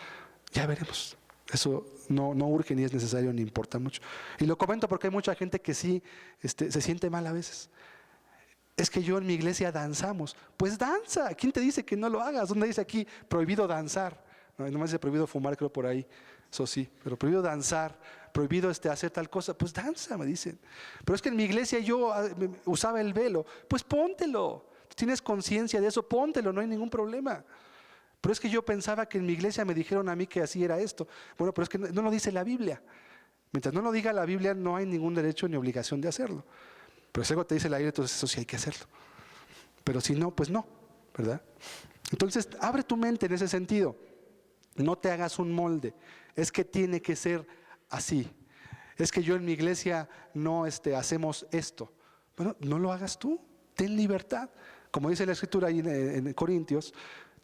ya veremos. Eso no urge ni es necesario ni importa mucho. Y lo comento porque hay mucha gente que sí se siente mal a veces. Es que yo en mi iglesia danzamos. Pues danza. ¿Quién te dice que no lo hagas? ¿Dónde dice aquí prohibido danzar? No más dice prohibido fumar, creo por ahí. Eso sí, pero prohibido danzar, prohibido hacer tal cosa. Pues danza, me dicen. Pero es que en mi iglesia yo usaba el velo. Pues póntelo. Tienes conciencia de eso, póntelo, no hay ningún problema. Pero es que yo pensaba que en mi iglesia me dijeron a mí que así era esto. Bueno, pero es que no lo dice la Biblia. Mientras no lo diga la Biblia, no hay ningún derecho ni obligación de hacerlo. Pero si algo te dice la Biblia, entonces eso sí hay que hacerlo. Pero si no, pues no, ¿verdad? Entonces, abre tu mente en ese sentido. No te hagas un molde. Es que tiene que ser así. Es que yo en mi iglesia no hacemos esto. Bueno, no lo hagas tú. Ten libertad. Como dice la Escritura ahí en Corintios,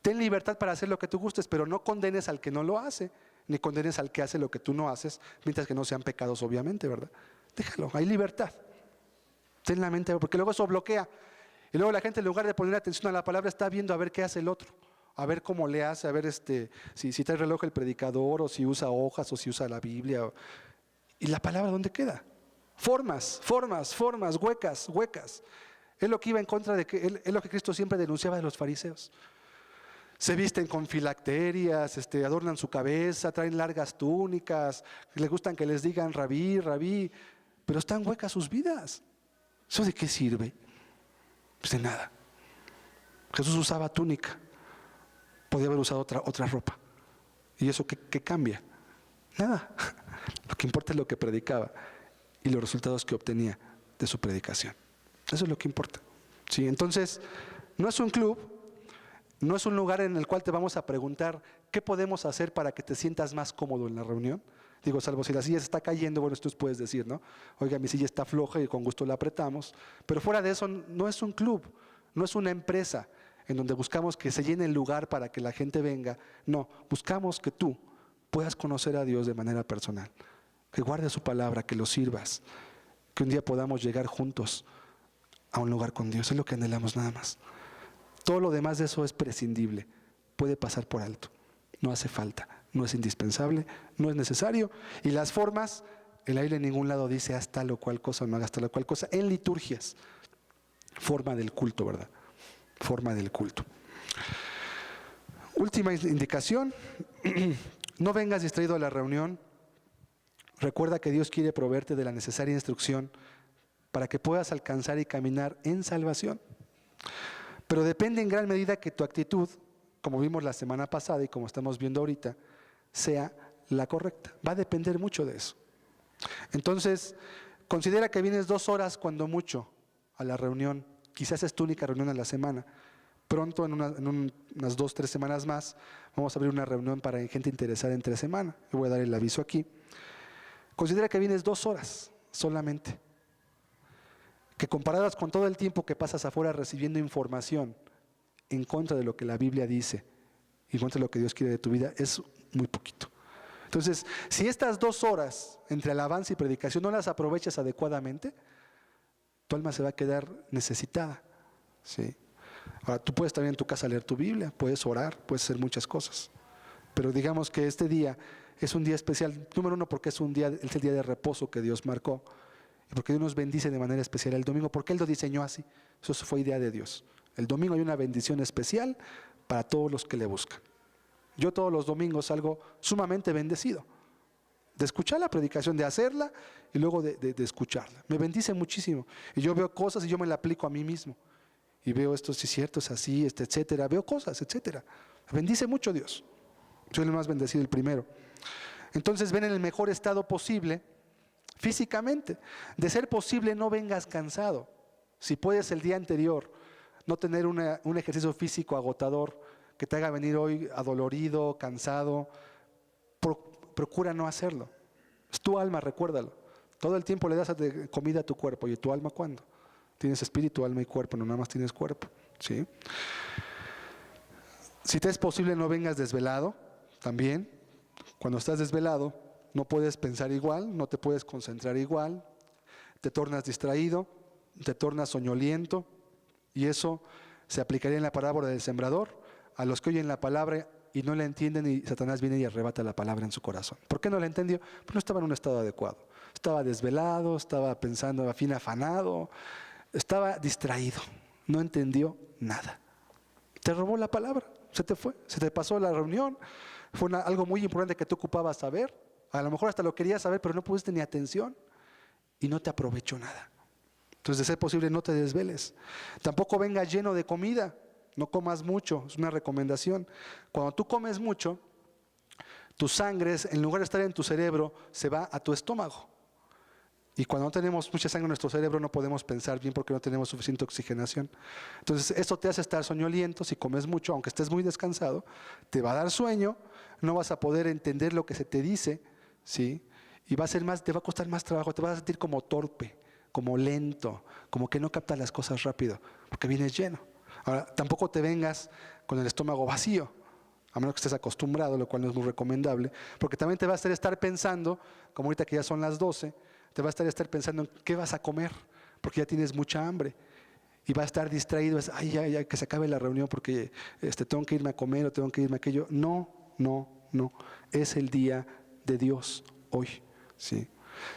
ten libertad para hacer lo que tú gustes, pero no condenes al que no lo hace, ni condenes al que hace lo que tú no haces, mientras que no sean pecados, obviamente, ¿verdad? Déjalo, hay libertad. Ten la mente, porque luego eso bloquea. Y luego la gente, en lugar de poner atención a la palabra, está viendo a ver qué hace el otro, a ver cómo le hace, a ver si trae reloj el predicador, o si usa hojas, o si usa la Biblia. ¿Y la palabra dónde queda? Formas, huecas. Es lo que iba en contra es lo que Cristo siempre denunciaba de los fariseos. Se visten con filacterias, adornan su cabeza, traen largas túnicas, les gustan que les digan rabí, pero están huecas sus vidas. ¿Eso de qué sirve? Pues de nada. Jesús usaba túnica, podía haber usado otra ropa. ¿Y eso qué cambia? Nada. Lo que importa es lo que predicaba y los resultados que obtenía de su predicación. Eso es lo que importa. ¿Sí? Entonces, no es un club, no es un lugar en el cual te vamos a preguntar qué podemos hacer para que te sientas más cómodo en la reunión. Digo, salvo si la silla se está cayendo, bueno, tú puedes decir, ¿no? Oiga, mi silla está floja y con gusto la apretamos. Pero fuera de eso, no es un club, no es una empresa en donde buscamos que se llene el lugar para que la gente venga. No, buscamos que tú puedas conocer a Dios de manera personal, que guardes su palabra, que lo sirvas, que un día podamos llegar juntos a un lugar con Dios. Es lo que anhelamos nada más. Todo lo demás de eso es prescindible, puede pasar por alto, no hace falta, no es indispensable, no es necesario. Y las formas, en la Biblia en ningún lado dice haz tal o cual cosa o no hagas tal o cual cosa. En liturgias, forma del culto, ¿verdad? Forma del culto. Última indicación, no vengas distraído a la reunión. Recuerda que Dios quiere proveerte de la necesaria instrucción para que puedas alcanzar y caminar en salvación. Pero depende en gran medida que tu actitud, como vimos la semana pasada y como estamos viendo ahorita, sea la correcta. Va a depender mucho de eso. Entonces, considera que vienes 2 horas cuando mucho a la reunión. Quizás es tu única reunión a la semana. Pronto, en unas 2, 3 semanas más, vamos a abrir una reunión para gente interesada entre semana. Le voy a dar el aviso aquí. Considera que vienes 2 horas solamente. Que comparadas con todo el tiempo que pasas afuera recibiendo información en contra de lo que la Biblia dice y en contra de lo que Dios quiere de tu vida, es muy poquito. Entonces, si estas 2 horas entre alabanza y predicación no las aprovechas adecuadamente, tu alma se va a quedar necesitada. ¿Sí? Ahora, tú puedes también en tu casa leer tu Biblia, puedes orar, puedes hacer muchas cosas. Pero digamos que este día es un día especial, número 1, porque es el día de reposo que Dios marcó. Y porque Dios nos bendice de manera especial el domingo, porque Él lo diseñó así. Eso fue idea de Dios. El domingo hay una bendición especial para todos los que le buscan. Yo todos los domingos salgo sumamente bendecido de escuchar la predicación, de hacerla y luego de escucharla. Me bendice muchísimo. Y yo veo cosas y yo me la aplico a mí mismo. Y veo esto, si es cierto, es así, etcétera. Veo cosas, etcétera. Me bendice mucho Dios. Soy el más bendecido, el primero. Entonces ven en el mejor estado posible físicamente. De ser posible, no vengas cansado. Si puedes el día anterior no tener un ejercicio físico agotador que te haga venir hoy adolorido, cansado, procura no hacerlo. Es tu alma, recuérdalo. Todo el tiempo le das de comida a tu cuerpo. ¿Y tu alma cuándo? Tienes espíritu, alma y cuerpo, no nada más tienes cuerpo. ¿Sí? Si te es posible, no vengas desvelado también. Cuando estás desvelado, no puedes pensar igual, no te puedes concentrar igual, te tornas distraído, te tornas soñoliento, y eso se aplicaría en la parábola del sembrador, a los que oyen la palabra y no la entienden, y Satanás viene y arrebata la palabra en su corazón. ¿Por qué no la entendió? Pues no estaba en un estado adecuado. Estaba desvelado, estaba pensando afanado, estaba distraído, no entendió nada. Te robó la palabra, se te fue, se te pasó la reunión, fue algo muy importante que tú ocupabas saber. A lo mejor hasta lo querías saber, pero no pusiste ni atención y no te aprovechó nada. Entonces, de ser posible, no te desveles. Tampoco vengas lleno de comida. No comas mucho, es una recomendación. Cuando tú comes mucho, tu sangre, en lugar de estar en tu cerebro, se va a tu estómago. Y cuando no tenemos mucha sangre en nuestro cerebro, no podemos pensar bien porque no tenemos suficiente oxigenación. Entonces, esto te hace estar soñoliento. Si comes mucho, aunque estés muy descansado, te va a dar sueño, no vas a poder entender lo que se te dice, ¿sí? Y te va a costar más trabajo, te vas a sentir como torpe, como lento, como que no captas las cosas rápido, porque vienes lleno. Ahora, tampoco te vengas con el estómago vacío, a menos que estés acostumbrado, lo cual no es muy recomendable, porque también te va a hacer estar pensando, como ahorita que ya son las 12, te va a estar pensando en qué vas a comer, porque ya tienes mucha hambre. Y va a estar distraído, ay, ya, que se acabe la reunión porque tengo que irme a comer o tengo que irme a aquello. No, es el día de Dios hoy, ¿sí?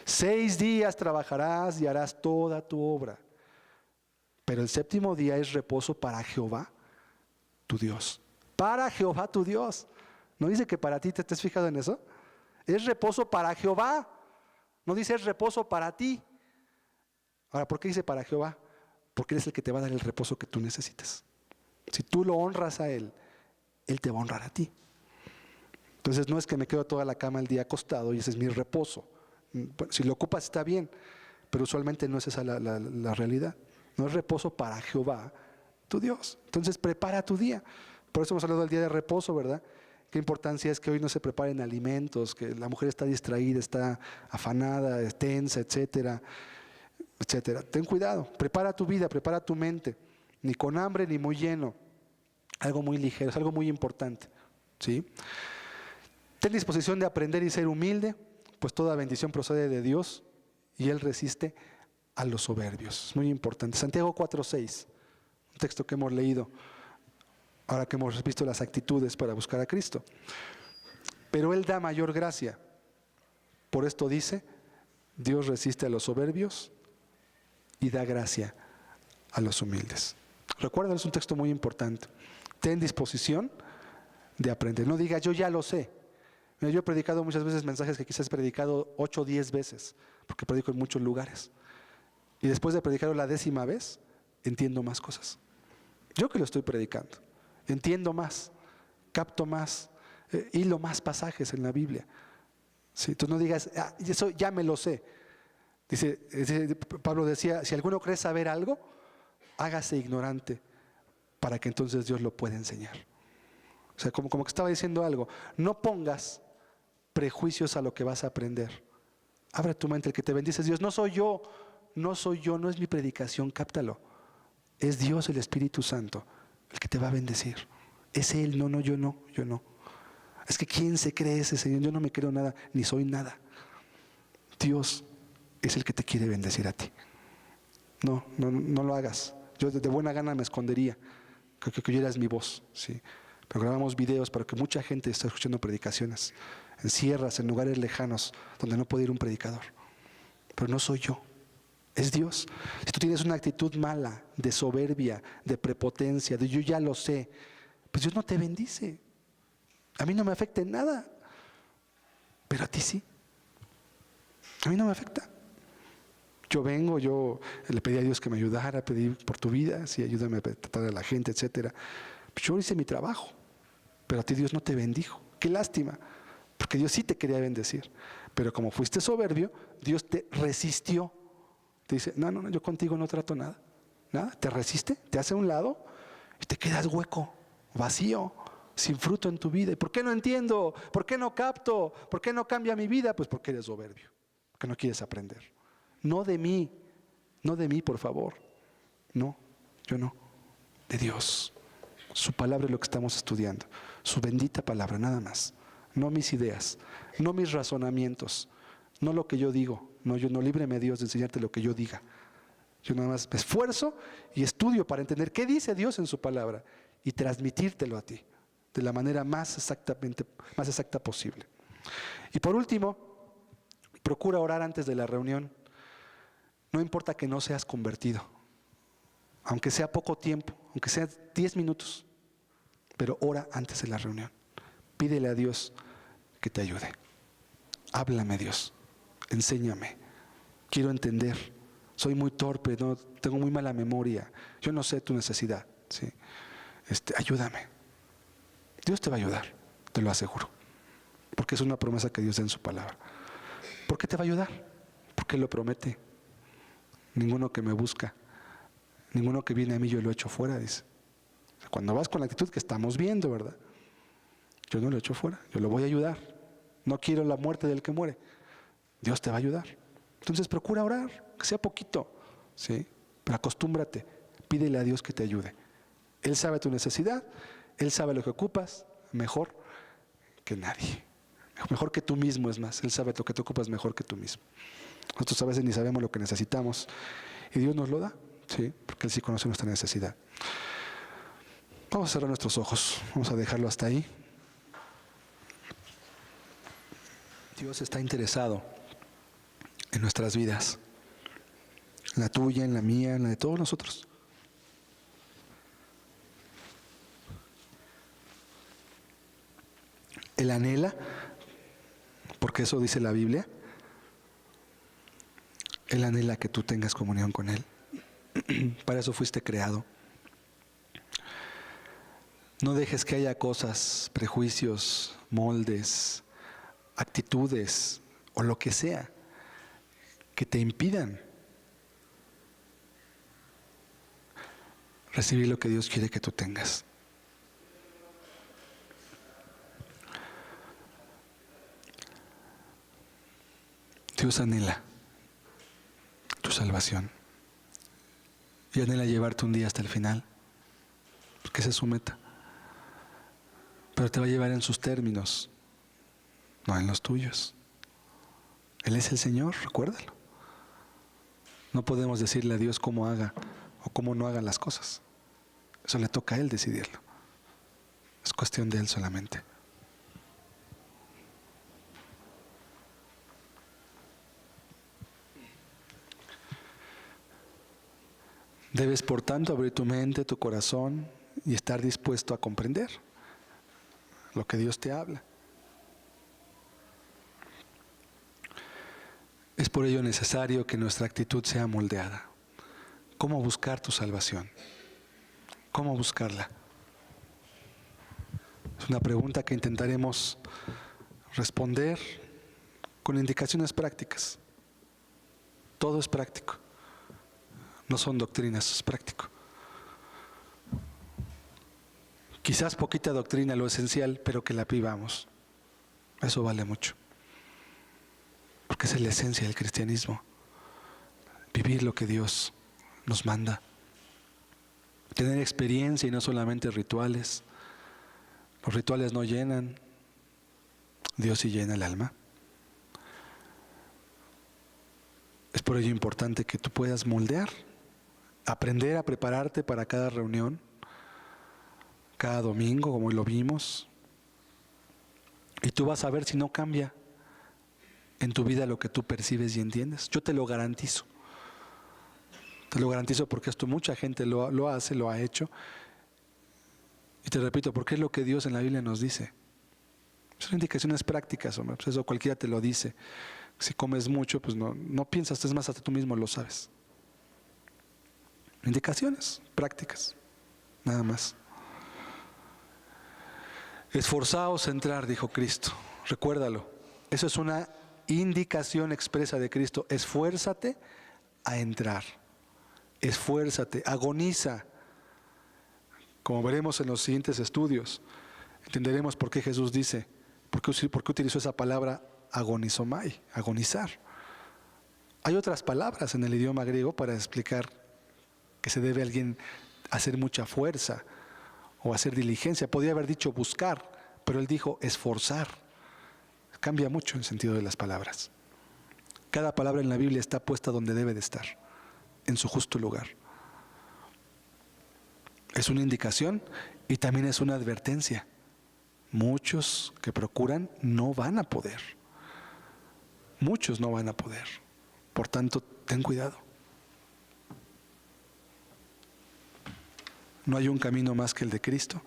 6 días trabajarás y harás toda tu obra, pero el 7º día es reposo para Jehová, tu Dios. Para Jehová, tu Dios. ¿No dice que para ti te estés fijado en eso? Es reposo para Jehová. No dice es reposo para ti. Ahora, ¿por qué dice para Jehová? Porque Él es el que te va a dar el reposo que tú necesitas. Si tú lo honras a Él, Él te va a honrar a ti. Entonces no es que me quedo toda la cama el día acostado y ese es mi reposo. Bueno, si lo ocupas está bien, pero usualmente no es esa la realidad. No es reposo para Jehová, tu Dios. Entonces prepara tu día. Por eso hemos hablado del día de reposo, ¿verdad? Qué importancia es que hoy no se preparen alimentos, que la mujer está distraída, está afanada, es tensa, etcétera. Ten cuidado, prepara tu vida, prepara tu mente, ni con hambre ni muy lleno, algo muy ligero, es algo muy importante, ¿sí? Ten disposición de aprender y ser humilde, pues toda bendición procede de Dios y Él resiste a los soberbios. Es muy importante. Santiago 4:6, un texto que hemos leído ahora que hemos visto las actitudes para buscar a Cristo. Pero Él da mayor gracia. Por esto dice, Dios resiste a los soberbios y da gracia a los humildes. Recuerda, es un texto muy importante. Ten disposición de aprender. No diga, yo ya lo sé. Mira, yo he predicado muchas veces mensajes que quizás he predicado 8 o 10 veces, porque predico en muchos lugares. Y después de predicarlo la 10ª vez, entiendo más cosas. Yo que lo estoy predicando, entiendo más, capto más, hilo más pasajes en la Biblia. ¿Sí? Tú no digas, eso ya me lo sé. Pablo decía, si alguno cree saber algo, hágase ignorante para que entonces Dios lo pueda enseñar. O sea, como que estaba diciendo algo. No pongas prejuicios a lo que vas a aprender. Abre tu mente, el que te bendice es Dios. No soy yo, no es mi predicación, cáptalo. Es Dios, el Espíritu Santo, el que te va a bendecir. Es Él, yo no. Es que ¿quién se cree ese Señor? Yo no me creo nada, ni soy nada. Dios es el que te quiere bendecir a ti. No lo hagas. Yo de buena gana me escondería, que oyeras mi voz, ¿sí? Pero grabamos videos para que mucha gente esté escuchando predicaciones, en sierras, en lugares lejanos, donde no puede ir un predicador. Pero no soy yo, es Dios. Si tú tienes una actitud mala, de soberbia, de prepotencia, de yo ya lo sé, pues Dios no te bendice. A mí no me afecta en nada, pero a ti sí. A mí no me afecta. Yo le pedí a Dios que me ayudara, pedí por tu vida, sí, ayúdame a tratar a la gente, etcétera. Pues yo hice mi trabajo, pero a ti Dios no te bendijo. Qué lástima, porque Dios sí te quería bendecir. Pero como fuiste soberbio, Dios te resistió. Te dice, no, yo contigo no trato nada. Nada, te resiste, te hace a un lado y te quedas hueco, vacío, sin fruto en tu vida. ¿Y por qué no entiendo? ¿Por qué no capto? ¿Por qué no cambia mi vida? Pues porque eres soberbio, porque no quieres aprender. No de mí, por favor. No, yo no. De Dios. Su palabra es lo que estamos estudiando. Su bendita palabra, nada más. No mis ideas, no mis razonamientos, no lo que yo digo. No, líbreme Dios de enseñarte lo que yo diga. Yo nada más me esfuerzo y estudio para entender qué dice Dios en su palabra y transmitírtelo a ti de la manera más exacta posible. Y por último, procura orar antes de la reunión. No importa que no seas convertido, aunque sea poco tiempo, aunque sea 10 minutos, pero ora antes de la reunión. Pídele a Dios que te ayude. Háblame, Dios, enséñame, quiero entender. soy muy torpe, no, tengo muy mala memoria, yo no sé tu necesidad, ¿sí? Ayúdame. Dios te va a ayudar, te lo aseguro, porque es una promesa que Dios da en su palabra. ¿Por qué te va a ayudar? Porque Él lo promete. Ninguno que me busca, ninguno que viene a mí yo lo echo fuera, dice. Cuando vas con la actitud que estamos viendo, ¿verdad? Yo no lo echo fuera, yo lo voy a ayudar. No quiero la muerte del que muere. Dios te va a ayudar. Entonces procura orar, que sea poquito, ¿sí? Pero acostúmbrate, pídele a Dios que te ayude. Él sabe tu necesidad, Él sabe lo que ocupas mejor que nadie. Mejor que tú mismo, es más. Él sabe lo que te ocupas mejor que tú mismo. Nosotros a veces ni sabemos lo que necesitamos y Dios nos lo da, ¿sí? Porque Él sí conoce nuestra necesidad. Vamos a cerrar nuestros ojos, vamos a dejarlo hasta ahí. Dios está interesado en nuestras vidas, en la tuya, en la mía, en la de todos nosotros. Él anhela, porque eso dice la Biblia, Él anhela que tú tengas comunión con Él. Para eso fuiste creado. No dejes que haya cosas, prejuicios, moldes, actitudes o lo que sea que te impidan recibir lo que Dios quiere que tú tengas. Dios anhela tu salvación y anhela llevarte un día hasta el final, porque esa es su meta. Pero te va a llevar en sus términos, no en los tuyos. Él es el Señor, recuérdalo. No podemos decirle a Dios cómo haga o cómo no haga las cosas. Eso le toca a Él decidirlo. Es cuestión de Él solamente. Debes, por tanto, abrir tu mente, tu corazón y estar dispuesto a comprender lo que Dios te habla. Es por ello necesario que nuestra actitud sea moldeada. ¿Cómo buscar tu salvación? ¿Cómo buscarla? Es una pregunta que intentaremos responder con indicaciones prácticas. Todo es práctico. No son doctrinas, es práctico. Quizás poquita doctrina, lo esencial, pero que la vivamos. Eso vale mucho. Porque esa es la esencia del cristianismo. Vivir lo que Dios nos manda. Tener experiencia y no solamente rituales. Los rituales no llenan. Dios sí llena el alma. Es por ello importante que tú puedas moldear, aprender a prepararte para cada reunión, cada domingo, como hoy lo vimos. Y tú vas a ver si no cambia en tu vida lo que tú percibes y entiendes. Yo te lo garantizo. Te lo garantizo porque esto mucha gente lo hace, lo ha hecho. Y te repito, porque es lo que Dios en la Biblia nos dice. Son indicaciones prácticas, hombre. Pues eso cualquiera te lo dice. Si comes mucho, pues no piensas, es más, hasta tú mismo lo sabes. Indicaciones prácticas, nada más. Esforzaos a entrar, dijo Cristo. Recuérdalo. Eso es una indicación expresa de Cristo. Esfuérzate a entrar. Esfuérzate, agoniza. Como veremos en los siguientes estudios, entenderemos por qué Jesús dice, por qué utilizó esa palabra agonizomai, agonizar. Hay otras palabras en el idioma griego para explicar que se debe a alguien hacer mucha fuerza o hacer diligencia. Podría haber dicho buscar, pero él dijo esforzar. Cambia mucho el sentido de las palabras. Cada palabra en la Biblia está puesta donde debe de estar, en su justo lugar. Es una indicación y también es una advertencia. Muchos que procuran no van a poder. Muchos no van a poder. Por tanto, ten cuidado. No hay un camino más que el de Cristo.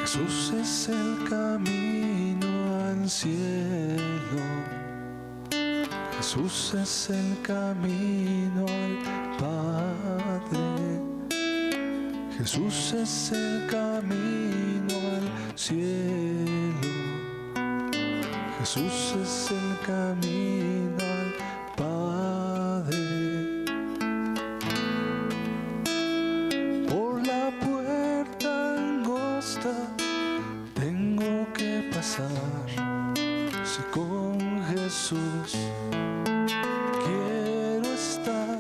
Jesús es el camino al cielo. Jesús es el camino al Padre. Jesús es el camino al cielo. Jesús es el camino al Padre. Por la puerta angosta tengo que pasar. Si con Jesús quiero estar,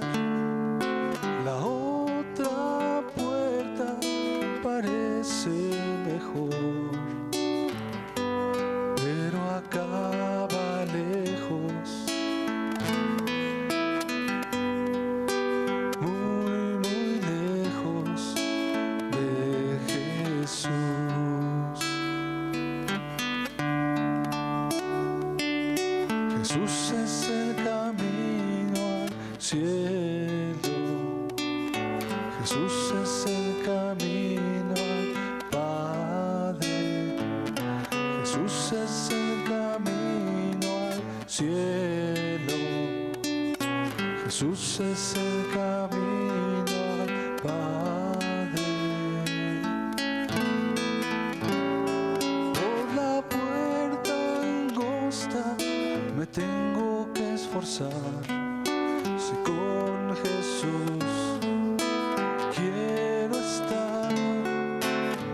la otra puerta parece mejor, pero acaba lejos, muy, muy lejos de Jesús. Jesús es el camino al cielo. Jesús es el camino al Padre. Jesús es el camino al cielo. Jesús es el camino al Padre. Por la puerta angosta me tengo que esforzar. Si con Jesús quiero estar,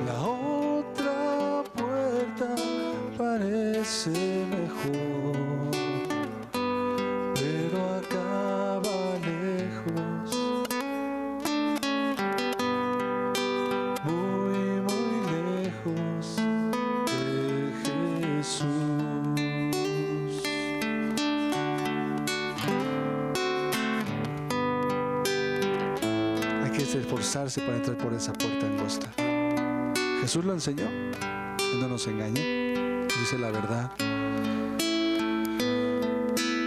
la otra puerta parece mejor, pero acaba lejos, muy, muy lejos de Jesús. Hay que esforzarse para entrar por esa puerta angosta. Jesús lo enseñó, Él no nos engaña, dice la verdad.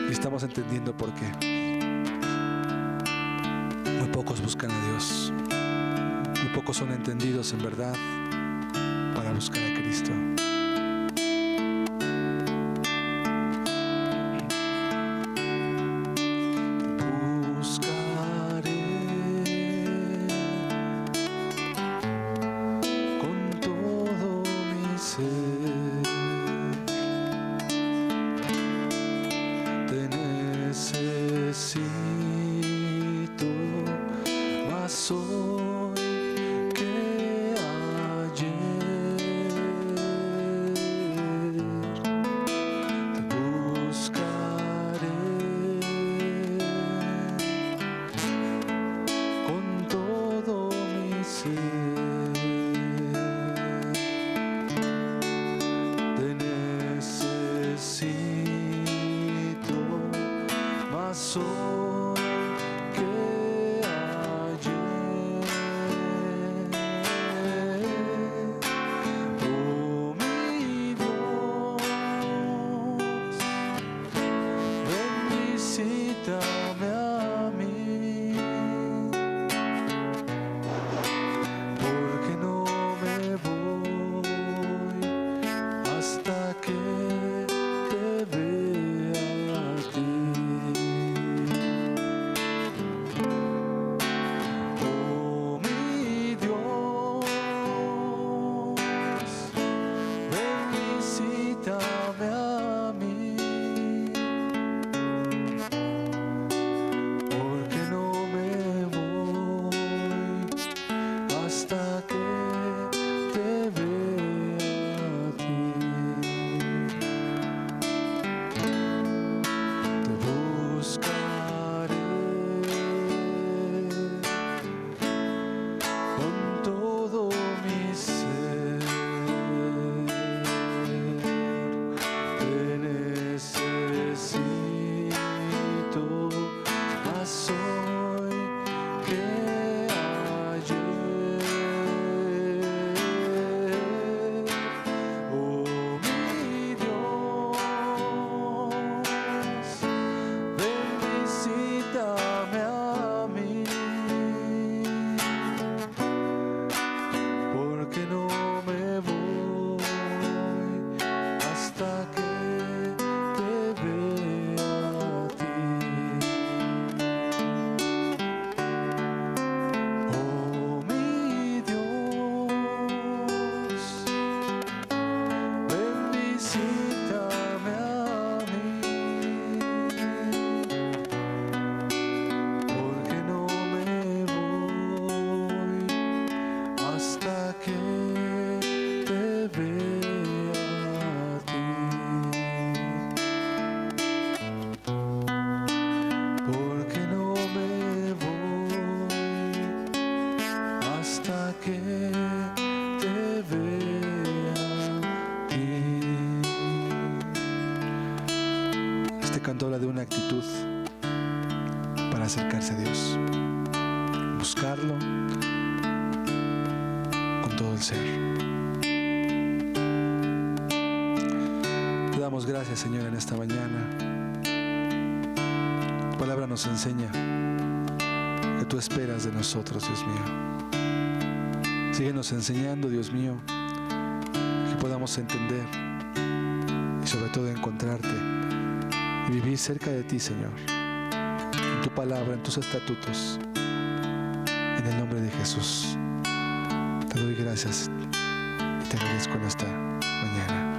Y estamos entendiendo por qué. Muy pocos buscan a Dios, muy pocos son entendidos en verdad para buscar a Cristo. Necesito más hoy que ayer. Te buscaré con todo mi ser. Te necesito más hoy para acercarse a Dios. Buscarlo con todo el ser. Te damos gracias, Señor, en esta mañana. Tu palabra nos enseña que tú esperas de nosotros, Dios mío. Síguenos enseñando, Dios mío, que podamos entender y sobre todo encontrarte y vivir cerca de ti, Señor, en tu palabra, en tus estatutos, en el nombre de Jesús. Te doy gracias y te agradezco en esta mañana.